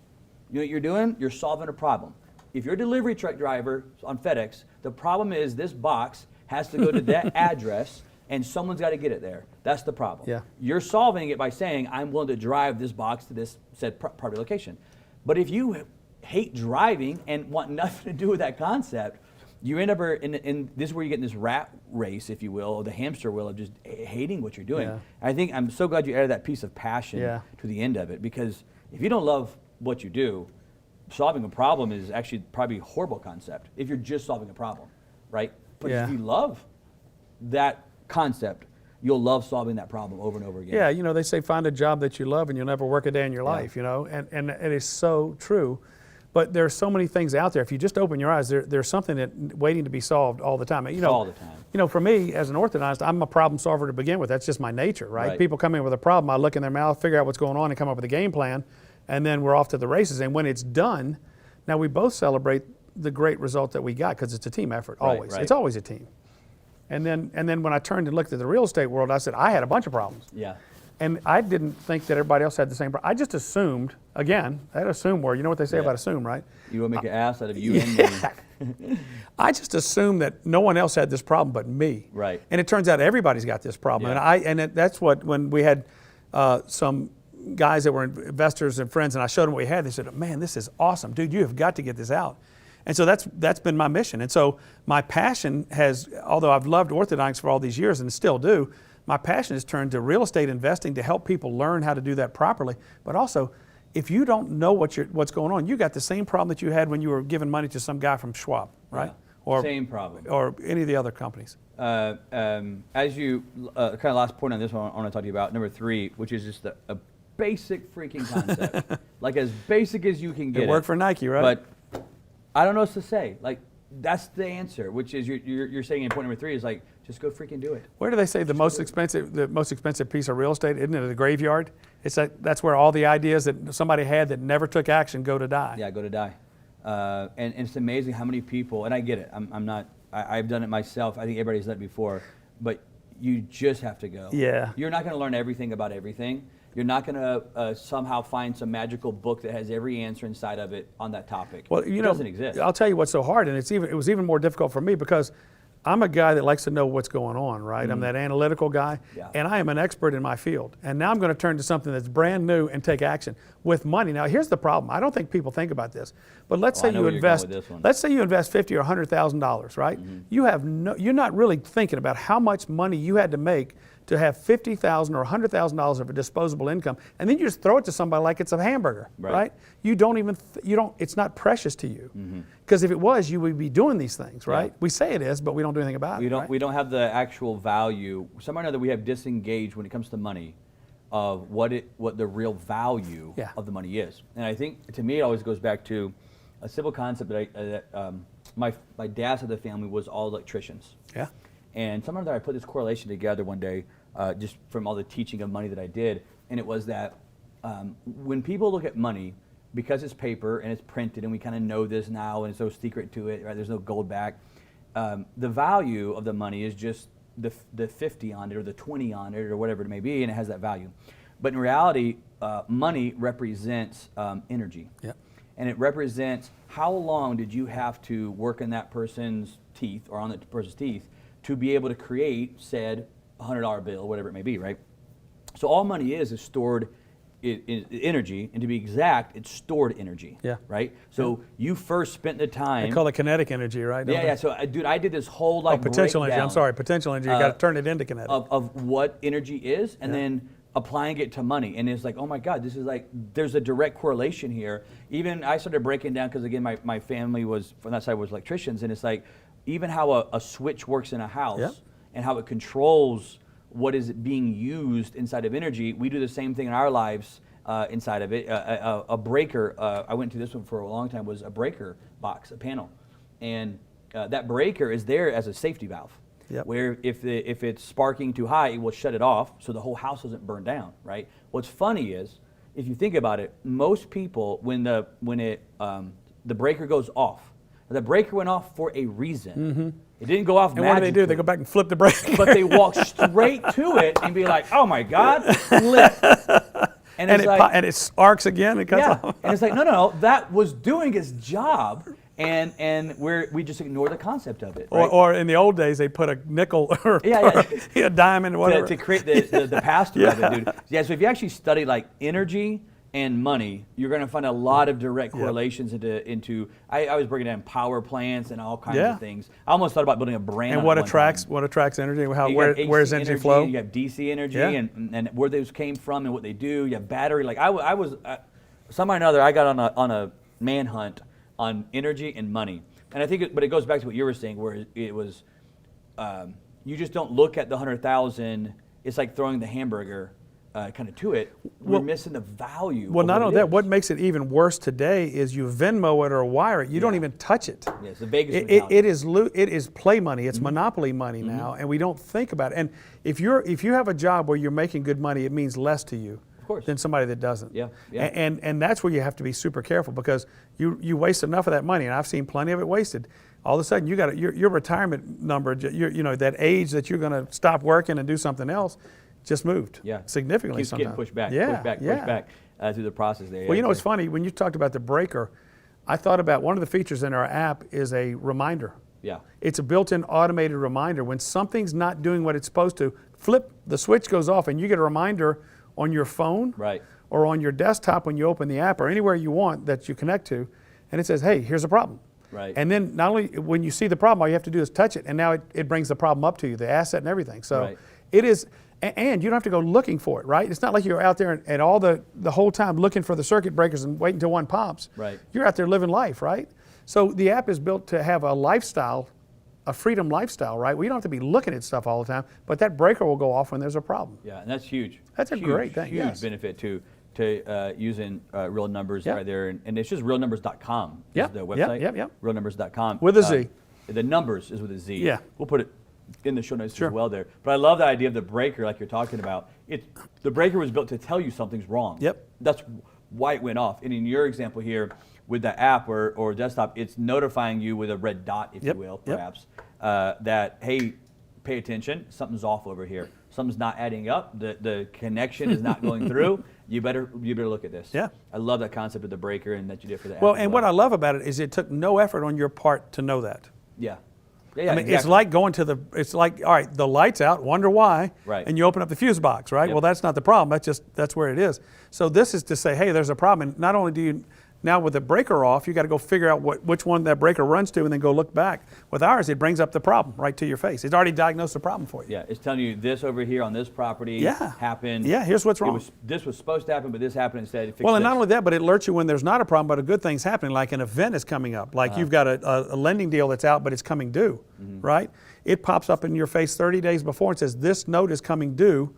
You know what you're doing? You're solving a problem. If you're a delivery truck driver on FedEx, the problem is this box has to go to that address and someone's got to get it there. That's the problem. Yeah. You're solving it by saying, I'm willing to drive this box to this said property location. But if you hate driving and want nothing to do with that concept, you end up in this is where you get in this rat race, if you will, or the hamster wheel of just hating what you're doing. Yeah. I think I'm so glad you added that piece of passion to the end of it, because if you don't love what you do, solving a problem is actually probably a horrible concept if you're just solving a problem, right? But if you love that concept, you'll love solving that problem over and over again. Yeah, they say find a job that you love and you'll never work a day in your life, and it is so true. But there's so many things out there. If you just open your eyes, there's something waiting to be solved all the time. All the time. For me, as an orthodontist, I'm a problem solver to begin with. That's just my nature, right? People come in with a problem, I look in their mouth, figure out what's going on, and come up with a game plan. And then we're off to the races. And when it's done, now we both celebrate the great result that we got, because it's a team effort, always. Right. It's always a team. And then when I turned and looked at the real estate world, I said, I had a bunch of problems. Yeah. And I didn't think that everybody else had the same problem. I just assumed, again, that assume word, you know what they say about assume, right? You will make an ass out of you and me. I just assumed that no one else had this problem but me. Right. And it turns out everybody's got this problem. Yeah. That's what, when we had some guys that were investors and friends, and I showed them what we had, they said, man, this is awesome. Dude, you have got to get this out. And so that's been my mission. And so my passion has, although I've loved orthodontics for all these years and still do, my passion has turned to real estate investing to help people learn how to do that properly. But also, if you don't know what's going on, you got the same problem that you had when you were giving money to some guy from Schwab, right? Yeah, same problem. Or any of the other companies. As you, kind of last point on this one I want to talk to you about, number 3, which is just a basic freaking concept. Like as basic as you can get It worked for Nike, right? But I don't know what to say. Like, that's the answer, which is you're saying in point number 3 is like, just go freaking do it. Where do they say the most expensive piece of real estate? Isn't it a graveyard? It's that's where all the ideas that somebody had that never took action go to die. Yeah, go to die. And it's amazing how many people, and I get it, I've done it myself, I think everybody's done it before, but you just have to go. Yeah. You're not going to learn everything about everything. You're not going to somehow find some magical book that has every answer inside of it on that topic. Well, it doesn't exist. I'll tell you what's so hard, and it was even more difficult for me because I'm a guy that likes to know what's going on, right? I'm that analytical guy, and I am an expert in my field. And now I'm going to turn to something that's brand new and take action with money. Now, here's the problem. I don't think people think about this, but let's say you invest. Let's say you invest $50,000 or $100,000, right? You're not really thinking about how much money you had to make to have $50,000 or $100,000 of a disposable income, and then you just throw it to somebody like it's a hamburger, right? You don't even, it's not precious to you. Because if it was, you would be doing these things, right? We say it is, but we don't do anything about it. We don't have the actual value. Somehow or another, we have disengaged when it comes to money of what the real value of the money is. And I think, to me, it always goes back to a simple concept that my dad's side of the family was all electricians. Yeah. And somehow or another, I put this correlation together one day, just from all the teaching of money that I did, and it was that when people look at money, because it's paper and it's printed and we kind of know this now and it's no secret to it, right? There's no gold back. The value of the money is just the 50 on it or the 20 on it or whatever it may be, and it has that value. But in reality, money represents energy. Yeah. And it represents how long did you have to work in that person's teeth or on that person's teeth to be able to create said $100 bill, whatever it may be, right? So all money is stored energy, and to be exact, it's stored energy. Yeah. Right. So you first spent the time. They call it kinetic energy, right? Yeah. So, dude, I did this whole potential energy. I'm sorry, potential energy. You got to turn it into kinetic. Of what energy is, and then applying it to money, and it's like, oh my God, this is like, there's a direct correlation here. Even I started breaking down because again, my family was from that side was electricians, and it's like, even how a switch works in a house and how it controls what is being used inside of energy. We do the same thing in our lives inside of it. A breaker, I went to this one for a long time, was a breaker box, a panel. And that breaker is there as a safety valve. Where if it's sparking too high, it will shut it off so the whole house doesn't burn down, right? What's funny is, if you think about it, most people, when the breaker goes off, the breaker went off for a reason. It didn't go off magically. And what do? They go back and flip the brake. But they walk straight to it and be like, oh my God, lit. And it arcs again, it cuts off. And it's like, no, that was doing its job. And we just ignore the concept of it. Right? Or in the old days, they put a nickel or a diamond or whatever. To create the pastor of it, dude. Yeah, so if you actually study like energy and money, you're going to find a lot of direct correlations into. I was breaking down power plants and all kinds of things. I almost thought about building a brand. And what attracts energy? Where's energy flow? You have DC energy and where those came from and what they do. You have battery. Like I was somehow or another, I got on a manhunt on energy and money, and I think, but it goes back to what you were saying, where it was, you just don't look at the 100,000. It's like throwing the hamburger. Kind of to it, we're missing the value. Well, not only that, what makes it even worse today is you Venmo it or wire it. You don't even touch it. Yeah, it's the Vegas mentality. It is play money. It's monopoly money now, and we don't think about it. And if you have a job where you're making good money, it means less to you than somebody that doesn't. Yeah. And that's where you have to be super careful, because you waste enough of that money, and I've seen plenty of it wasted. All of a sudden, you got your retirement number. That age that you're going to stop working and do something else just moved. Yeah. Significantly Keeps sometimes. getting pushed back, Yeah, pushed back, yeah. pushed back through the process there. Well, you know, it's funny, when you talked about the breaker, I thought about one of the features in our app is a reminder. Yeah. It's a built-in automated reminder. When something's not doing what it's supposed to, flip, the switch goes off and you get a reminder on your phone Right. or on your desktop when you open the app or anywhere you want that you connect to, and it says, hey, here's a problem. Right. And then not only when you see the problem, all you have to do is touch it, and now it brings the problem up to you, the asset and everything. So Right. it is, and you don't have to go looking for it, right? It's not like you're out there and all the whole time looking for the circuit breakers and waiting until one pops. Right. You're out there living life, right? So the app is built to have a lifestyle, a freedom lifestyle, right? We don't have to be looking at stuff all the time, but that breaker will go off when there's a problem. Yeah, and that's huge. That's a huge, great thing, Huge yes. benefit to using real numbers Yep. right there, and it's just realnumbers.com. Yep, Is the yep, website. yep. Realnumbers.com. With a Z. The numbers is with a Z. Yeah. We'll put it in the show notes Sure. as well there. But I love the idea of the breaker, like you're talking about. The breaker was built to tell you something's wrong. Yep. That's why it went off. And in your example here, with the app or desktop, it's notifying you with a red dot, if Yep, you will, yep. perhaps, that, hey, pay attention, something's off over here. Something's not adding up. The connection is not going through. You better look at this. Yeah. I love that concept of the breaker and that you did for the app. Well, as and what I love about it is it took no effort on your part to know that. Yeah. Yeah, I mean, it's exactly. like going to it's like, all right, the light's out, wonder why, Right. and you open up the fuse box, right? Yep. Well, that's not the problem, that's where it is. So this is to say, hey, there's a problem, and not only do you, now with the breaker off, you got to go figure out which one that breaker runs to and then go look back. With ours, it brings up the problem right to your face. It's already diagnosed the problem for you. Yeah, it's telling you this over here on this property Yeah. happened. Yeah, here's what's wrong. This was supposed to happen, but this happened instead. Fix Well, and this. not only that, but it alerts you when there's not a problem, but a good thing's happening, like an event is coming up. Like you've got a lending deal that's out, but it's coming due, right? It pops up in your face 30 days before and says, this note is coming due.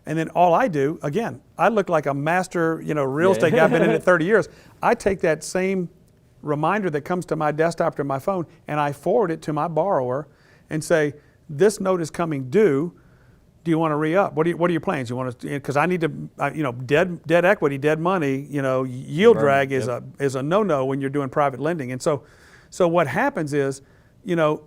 And then all I do, again, I look like a master, real estate guy, I've been in it 30 years. I take that same reminder that comes to my desktop or my phone, and I forward it to my borrower and say, this note is coming due. Do you want to re-up? What are your plans? You want to, because I need to, dead equity, dead money, yield drag is a no-no when you're doing private lending. And so what happens is,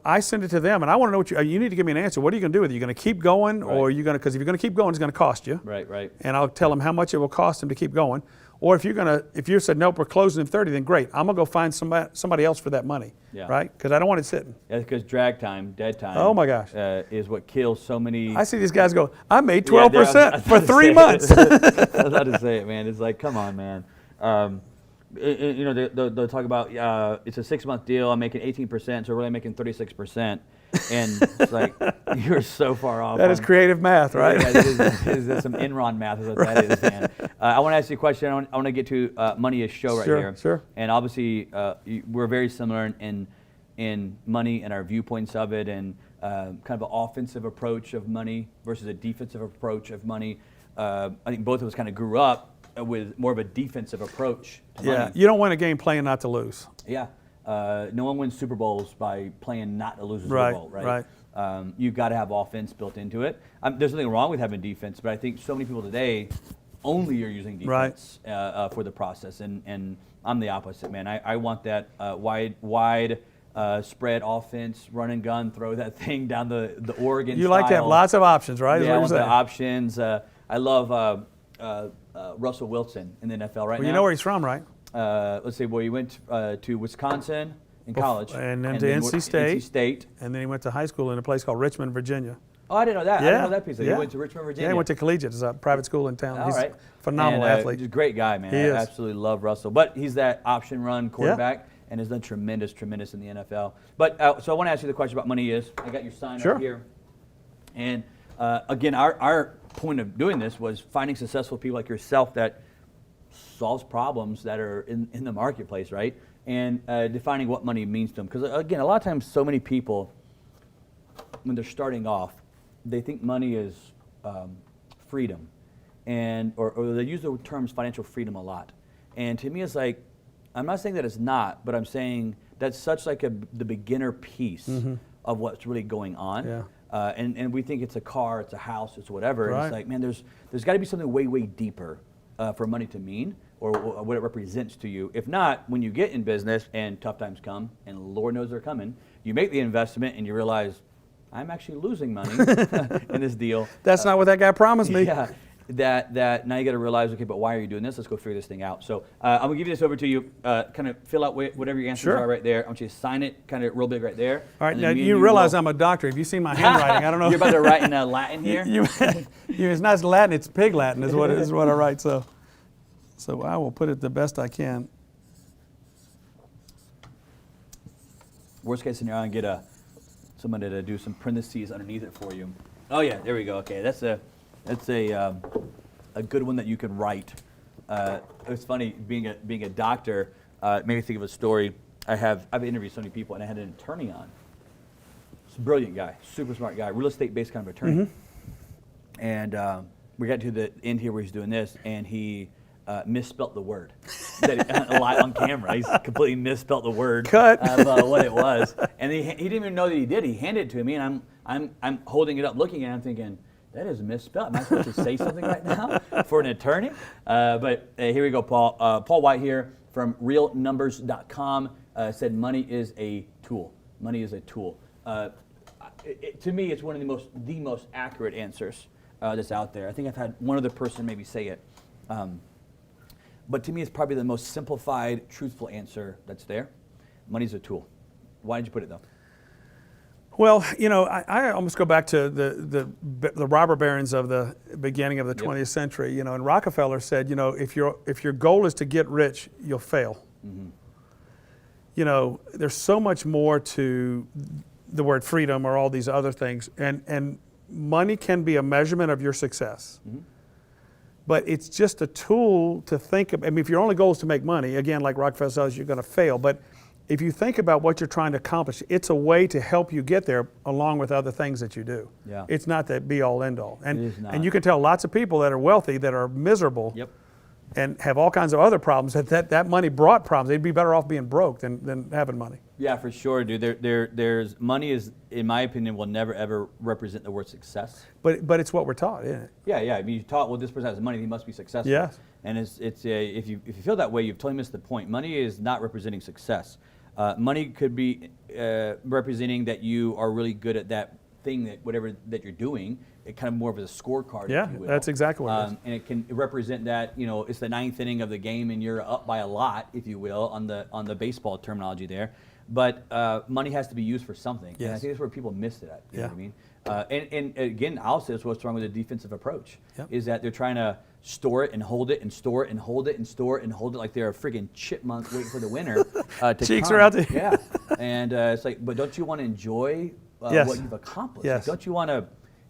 I send it to them, and I want to know what you need to give me an answer. What are you going to do with it? Are you going to keep going, or are you going to, because if you're going to keep going, it's going to cost you. Right. And I'll tell them how much it will cost them to keep going. Or if you said, nope, we're closing in 30, then great. I'm going to go find somebody else for that money, Yeah. right? Because I don't want it sitting. Yeah, because drag time, dead time. Oh, my gosh. Is what kills so many. I see these guys go, I made Yeah, 12% I was for about to 3 say months. it. I was about to say it, man. It's like, come on, man. They'll talk about it's a 6-month deal. I'm making 18%, so really making 36%, and it's like you're so far off. That is creative math, right? Yeah, that's some Enron math is what that is, man. I want to ask you a question. I want to get to money is show right Sure, here. sure. And obviously, we're very similar in money and our viewpoints of it, and kind of an offensive approach of money versus a defensive approach of money. I think both of us kind of grew up with more of a defensive approach to Yeah, money. you don't win a game playing not to lose. Yeah. No one wins Super Bowls by playing not to lose a Super Right, Bowl, right? You've got to have offense built into it. There's nothing wrong with having defense, but I think so many people today only are using defense for the process, and I'm the opposite, man. I want that wide spread offense, run and gun, throw that thing down the Oregon You like to have style. lots of options, right? Yeah, I want Is the what you're options. saying. I love Russell Wilson in the NFL right Well, now. you know where he's from, right? Let's see, well, he went to Wisconsin in college. And then to NC State. And then he went to high school in a place called Richmond, Virginia. Oh, I didn't know that. I didn't know that piece. He went to Richmond, Virginia. Yeah, he went to Collegiate. It's a private school in town. He's right. a phenomenal And, athlete. He's a great guy, man. He I is. absolutely love Russell. But he's that option run quarterback and has done tremendous in the NFL. But so I want to ask you the question about money is. I got your sign Sure. up here. And again, our point of doing this was finding successful people like yourself that solves problems that are in the marketplace, right? And defining what money means to them. Because again, a lot of times so many people, when they're starting off, they think money is freedom. Or they use the terms financial freedom a lot. And to me, it's like, I'm not saying that it's not, but I'm saying that's such like the beginner piece of what's really going on. Yeah. And we think it's a car, it's a house, it's whatever. And Right. it's like, man, there's got to be something way deeper for money to mean or what it represents to you. If not, when you get in business and tough times come, and Lord knows they're coming, you make the investment and you realize I'm actually losing money in this deal. That's not what that guy promised me. Yeah, that now you got to realize, okay, but why are you doing this? Let's go figure this thing out. So I'm gonna give you this over to you. Kind of fill out whatever your answers Sure. are right there. I want you to sign it, kind of real big right there. All right, And now then me and you realize will- I'm a doctor. Have you seen my handwriting? I don't know. You're about to write in Latin here. It's not Latin, it's pig Latin is what I write. So I will put it the best I can. Worst case scenario, I can get somebody to do some parentheses underneath it for you. Oh yeah, there we go. Okay, that's a good one that you can write. It's funny being a doctor. It made me think of a story. I've interviewed so many people, and I had an attorney on. He's a brilliant guy, super smart guy, real estate based kind of attorney. Mm-hmm. And we got to the end here where he's doing this, and he misspelt the word. Live on camera, he's completely misspelt the word Cut. of what it was, and he didn't even know that he did. He handed it to me, and I'm holding it up, looking at it, I'm thinking, that is misspelled. Am I supposed to say something right now for an attorney? But here we go, Paul. Paul White here from realnumbers.com said money is a tool. Money is a tool. To me, it's one of the most accurate answers that's out there. I think I've had one other person maybe say it. But to me, it's probably the most simplified, truthful answer that's there. Money's a tool. Why did you put it though? Well, I almost go back to the robber barons of the beginning of the 20th century. And Rockefeller said, if your goal is to get rich, you'll fail. Mm-hmm. There's so much more to the word freedom or all these other things, and money can be a measurement of your success. Mm-hmm. But it's just a tool to think of. I mean, if your only goal is to make money, again, like Rockefeller says, you're going to fail. But if you think about what you're trying to accomplish, it's a way to help you get there along with other things that you do. Yeah. It's not the be-all, end-all. It is not. And you can tell lots of people that are wealthy that are miserable and have all kinds of other problems, that money brought problems. They'd be better off being broke than having money. Yeah, for sure, dude. There's money is, in my opinion, will never ever represent the word success. But it's what we're taught, isn't it? Yeah. I mean, you taught, well, this person has money, he must be successful. Yes. And if you feel that way, you've totally missed the point. Money is not representing success. Money could be representing that you are really good at that thing, whatever that you're doing. It kind of more of a scorecard. Yeah, if you will. that's exactly what it is. And it can represent that it's the ninth inning of the game, and you're up by a lot, if you will, on the baseball terminology there. But money has to be used for something. Yes. And I think that's where people miss it at. You know what I Yeah. mean? And again, I'll say that's what's wrong with the defensive approach. Yep. Is that they're trying to store it and hold it and store it and hold it and store it and hold it like they're a friggin' chipmunk waiting for the winter to Cheeks come. are out there. Yeah. And it's like, but don't you want to enjoy Yes. what you've accomplished? Yes. Like, don't you want to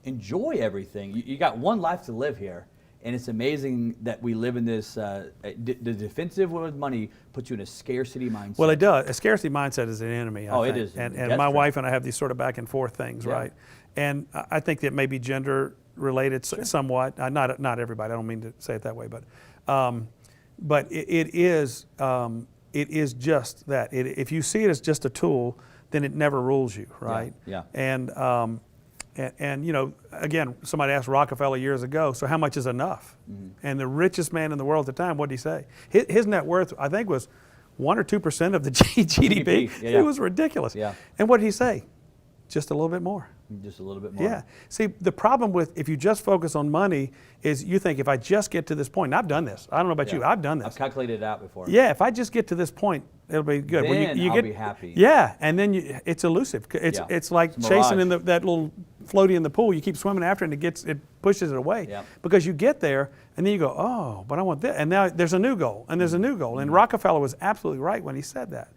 enjoy everything? You got one life to live here. And it's amazing that we live in this, the defensive with money puts you in a scarcity mindset. Well, it does. A scarcity mindset is an enemy. I Oh, it think. is. And That's my true. wife and I have these sort of back and forth things, Yeah. right? And I think that may be gender related somewhat. Not everybody. I don't mean to say it that way, but it is just that. If you see it as just a tool, then it never rules you, right? Yeah. And again, somebody asked Rockefeller years ago, so how much is enough? Mm-hmm. And the richest man in the world at the time, what did he say? His net worth, I think, was 1 or 2% of the GDP. Yeah. It was ridiculous. Yeah. And what did he say? Just a little bit more. Just a little bit more. Yeah. See, the problem with if you just focus on money is you think if I just get to this point, and I've done this. I don't know about you. I've done this. I've calculated it out before. Yeah, if I just get to this point, it'll be good. Then you I'll get, be happy. Yeah, and then it's elusive. It's like It's a chasing mirage. in that little floaty in the pool. You keep swimming after it, and it pushes it away. Yeah. Because you get there, and then you go, oh, but I want this. And now there's a new goal, and there's a new goal. And Rockefeller was absolutely right when he said that.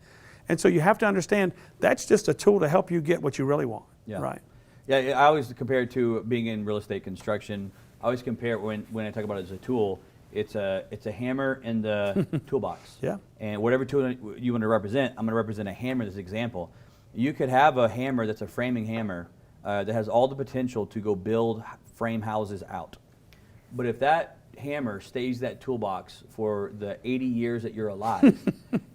And so you have to understand that's just a tool to help you get what you really want. Yeah. Right. Yeah, I always compare it to being in real estate construction. I always compare it when I talk about it as a tool. It's a hammer in the toolbox. Yeah. And whatever tool you want to represent, I'm going to represent a hammer in this example. You could have a hammer that's a framing hammer that has all the potential to go build frame houses out. But if that hammer stays that toolbox for the 80 years that you're alive,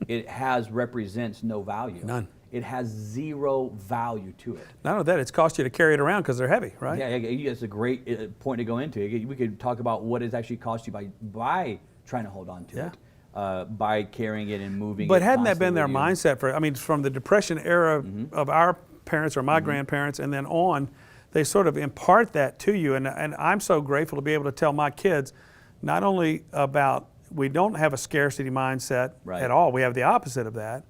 it represents no value. None. It has zero value to it. Not only that, it's cost you to carry it around because they're heavy, right? Yeah, it's a great point to go into. We could talk about what it's actually cost you by trying to hold on to it, by carrying it and moving it. But hadn't that been their constantly. mindset from the Depression era of our grandparents or my grandparents, and then on, they sort of impart that to you. And I'm so grateful to be able to tell my kids not only about, we don't have a scarcity mindset at all. We have the opposite of that.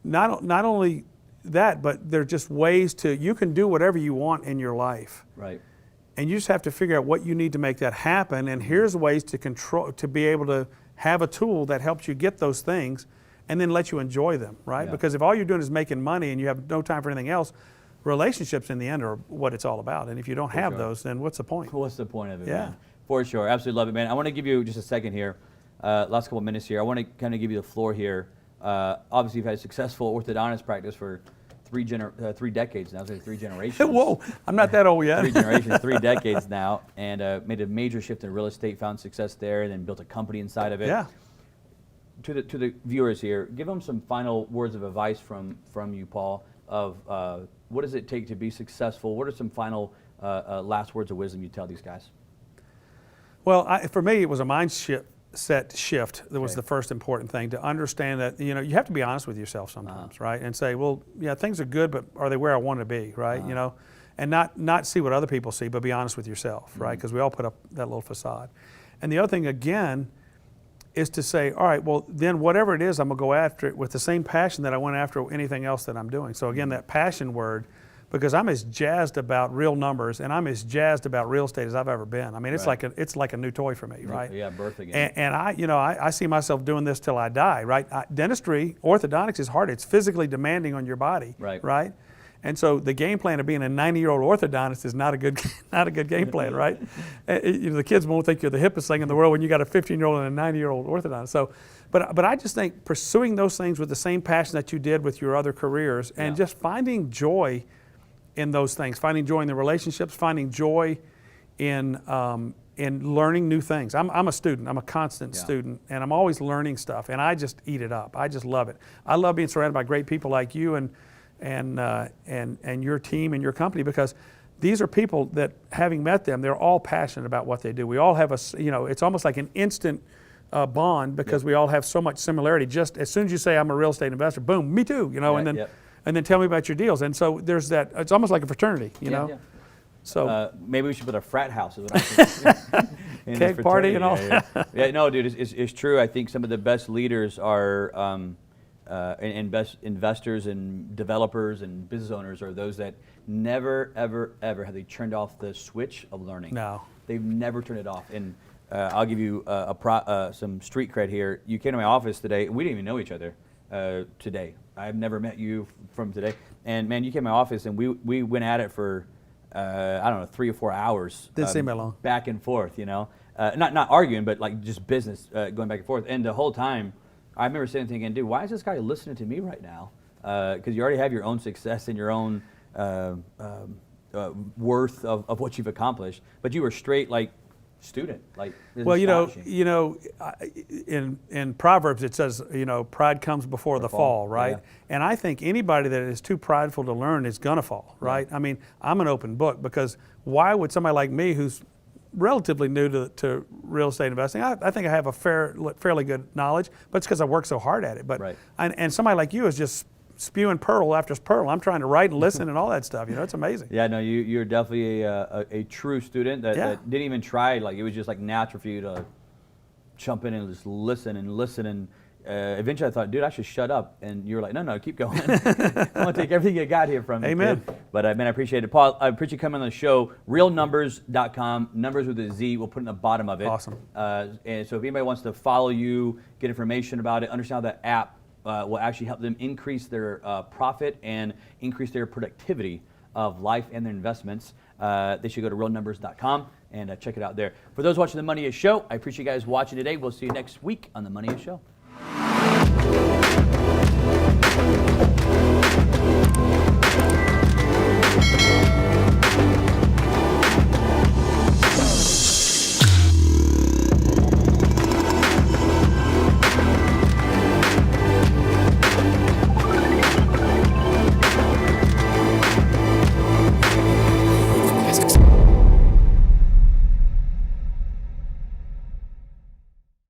Not only that, but there are just ways you can do whatever you want in your life. Right. And you just have to figure out what you need to make that happen. And here's ways to be able to have a tool that helps you get those things and then let you enjoy them, right? Yeah. Because if all you're doing is making money and you have no time for anything else, relationships in the end are what it's all about. And if you don't have those, then what's the point? What's the point of it, Yeah. man? For sure. Absolutely love it, man. I want to give you just a second here, last couple of minutes here. I want to kind of give you the floor here. Obviously, you've had a successful orthodontist practice for 3 decades now, so 3 generations. Whoa, I'm not that old yet. 3 generations, 3 decades now, and made a major shift in real estate, found success there, and then built a company inside of it. Yeah. To the viewers here, give them some final words of advice from you, Paul, of what does it take to be successful? What are some final last words of wisdom you tell these guys? Well, for me, it was a mindset shift that was the first important thing, to understand that, you have to be honest with yourself sometimes, right? And say, well, yeah, things are good, but are they where I want to be, right? And not see what other people see, but be honest with yourself, right? Because we all put up that little facade. And the other thing, again, is to say, all right, well, then whatever it is, I'm going to go after it with the same passion that I went after anything else that I'm doing. So again, that passion word, because I'm as jazzed about real numbers and I'm as jazzed about real estate as I've ever been. I mean, it's like a new toy for me, right? Yeah, birth again. And I see myself doing this till I die, right? Dentistry, orthodontics is hard. It's physically demanding on your body, right? And so the game plan of being a 90-year-old orthodontist is not a good game plan, right? The kids won't think you're the hippest thing in the world when you got a 15-year-old and a 90-year-old orthodontist. So, but I just think pursuing those things with the same passion that you did with your other careers, and just finding joy in those things, finding joy in the relationships, finding joy in learning new things. I'm a student. I'm a constant student, and I'm always learning stuff, and I just eat it up. I just love it. I love being surrounded by great people like you and your team and your company, because these are people that, having met them, they're all passionate about what they do. We all have it's almost like an instant bond, because we all have so much similarity. Just as soon as you say I'm a real estate investor, boom, me too, and then tell me about your deals. And so there's that. It's almost like a fraternity, you know. Yeah. So maybe we should put a frat house. Is what I think. Keg party and all. Yeah, no, dude, it's true. I think some of the best leaders are. And best investors and developers and business owners are those that never, ever, ever have they turned off the switch of learning. No. They've never turned it off. And I'll give you some street cred here. You came to my office today, and we didn't even know each other today. I've never met you from today. And man, you came to my office, and we went at it for, I don't know, 3 or 4 hours. Didn't seem that long. Back and forth, Not arguing, but like just business going back and forth. And the whole time, I remember sitting there thinking, dude, why is this guy listening to me right now? Because you already have your own success and your own worth of what you've accomplished. But you were straight like student. Like, well, in Proverbs it says, pride comes before the fall, right? Yeah. And I think anybody that is too prideful to learn is gonna fall, right? I mean, I'm an open book, because why would somebody like me, who's relatively new to real estate investing, I think I have a fairly good knowledge, but it's because I work so hard at it. But and somebody like you is just spewing pearl after pearl. I'm trying to write and listen and all that stuff. It's amazing. Yeah, no, you're definitely a true student that didn't even try. Like, it was just like natural for you to jump in and just listen and. Eventually I thought, dude, I should shut up. And you were like, no, keep going. I want to take everything you got here from me. Amen. Kid. But man, I appreciate it. Paul, I appreciate you coming on the show. realnumbers.com, numbers with a Z. We'll put it in the bottom of it. Awesome. And so if anybody wants to follow you, get information about it, understand how that app will actually help them increase their profit and increase their productivity of life and their investments, they should go to realnumbers.com and check it out there. For those watching The Money Is Show, I appreciate you guys watching today. We'll see you next week on The Money Is Show.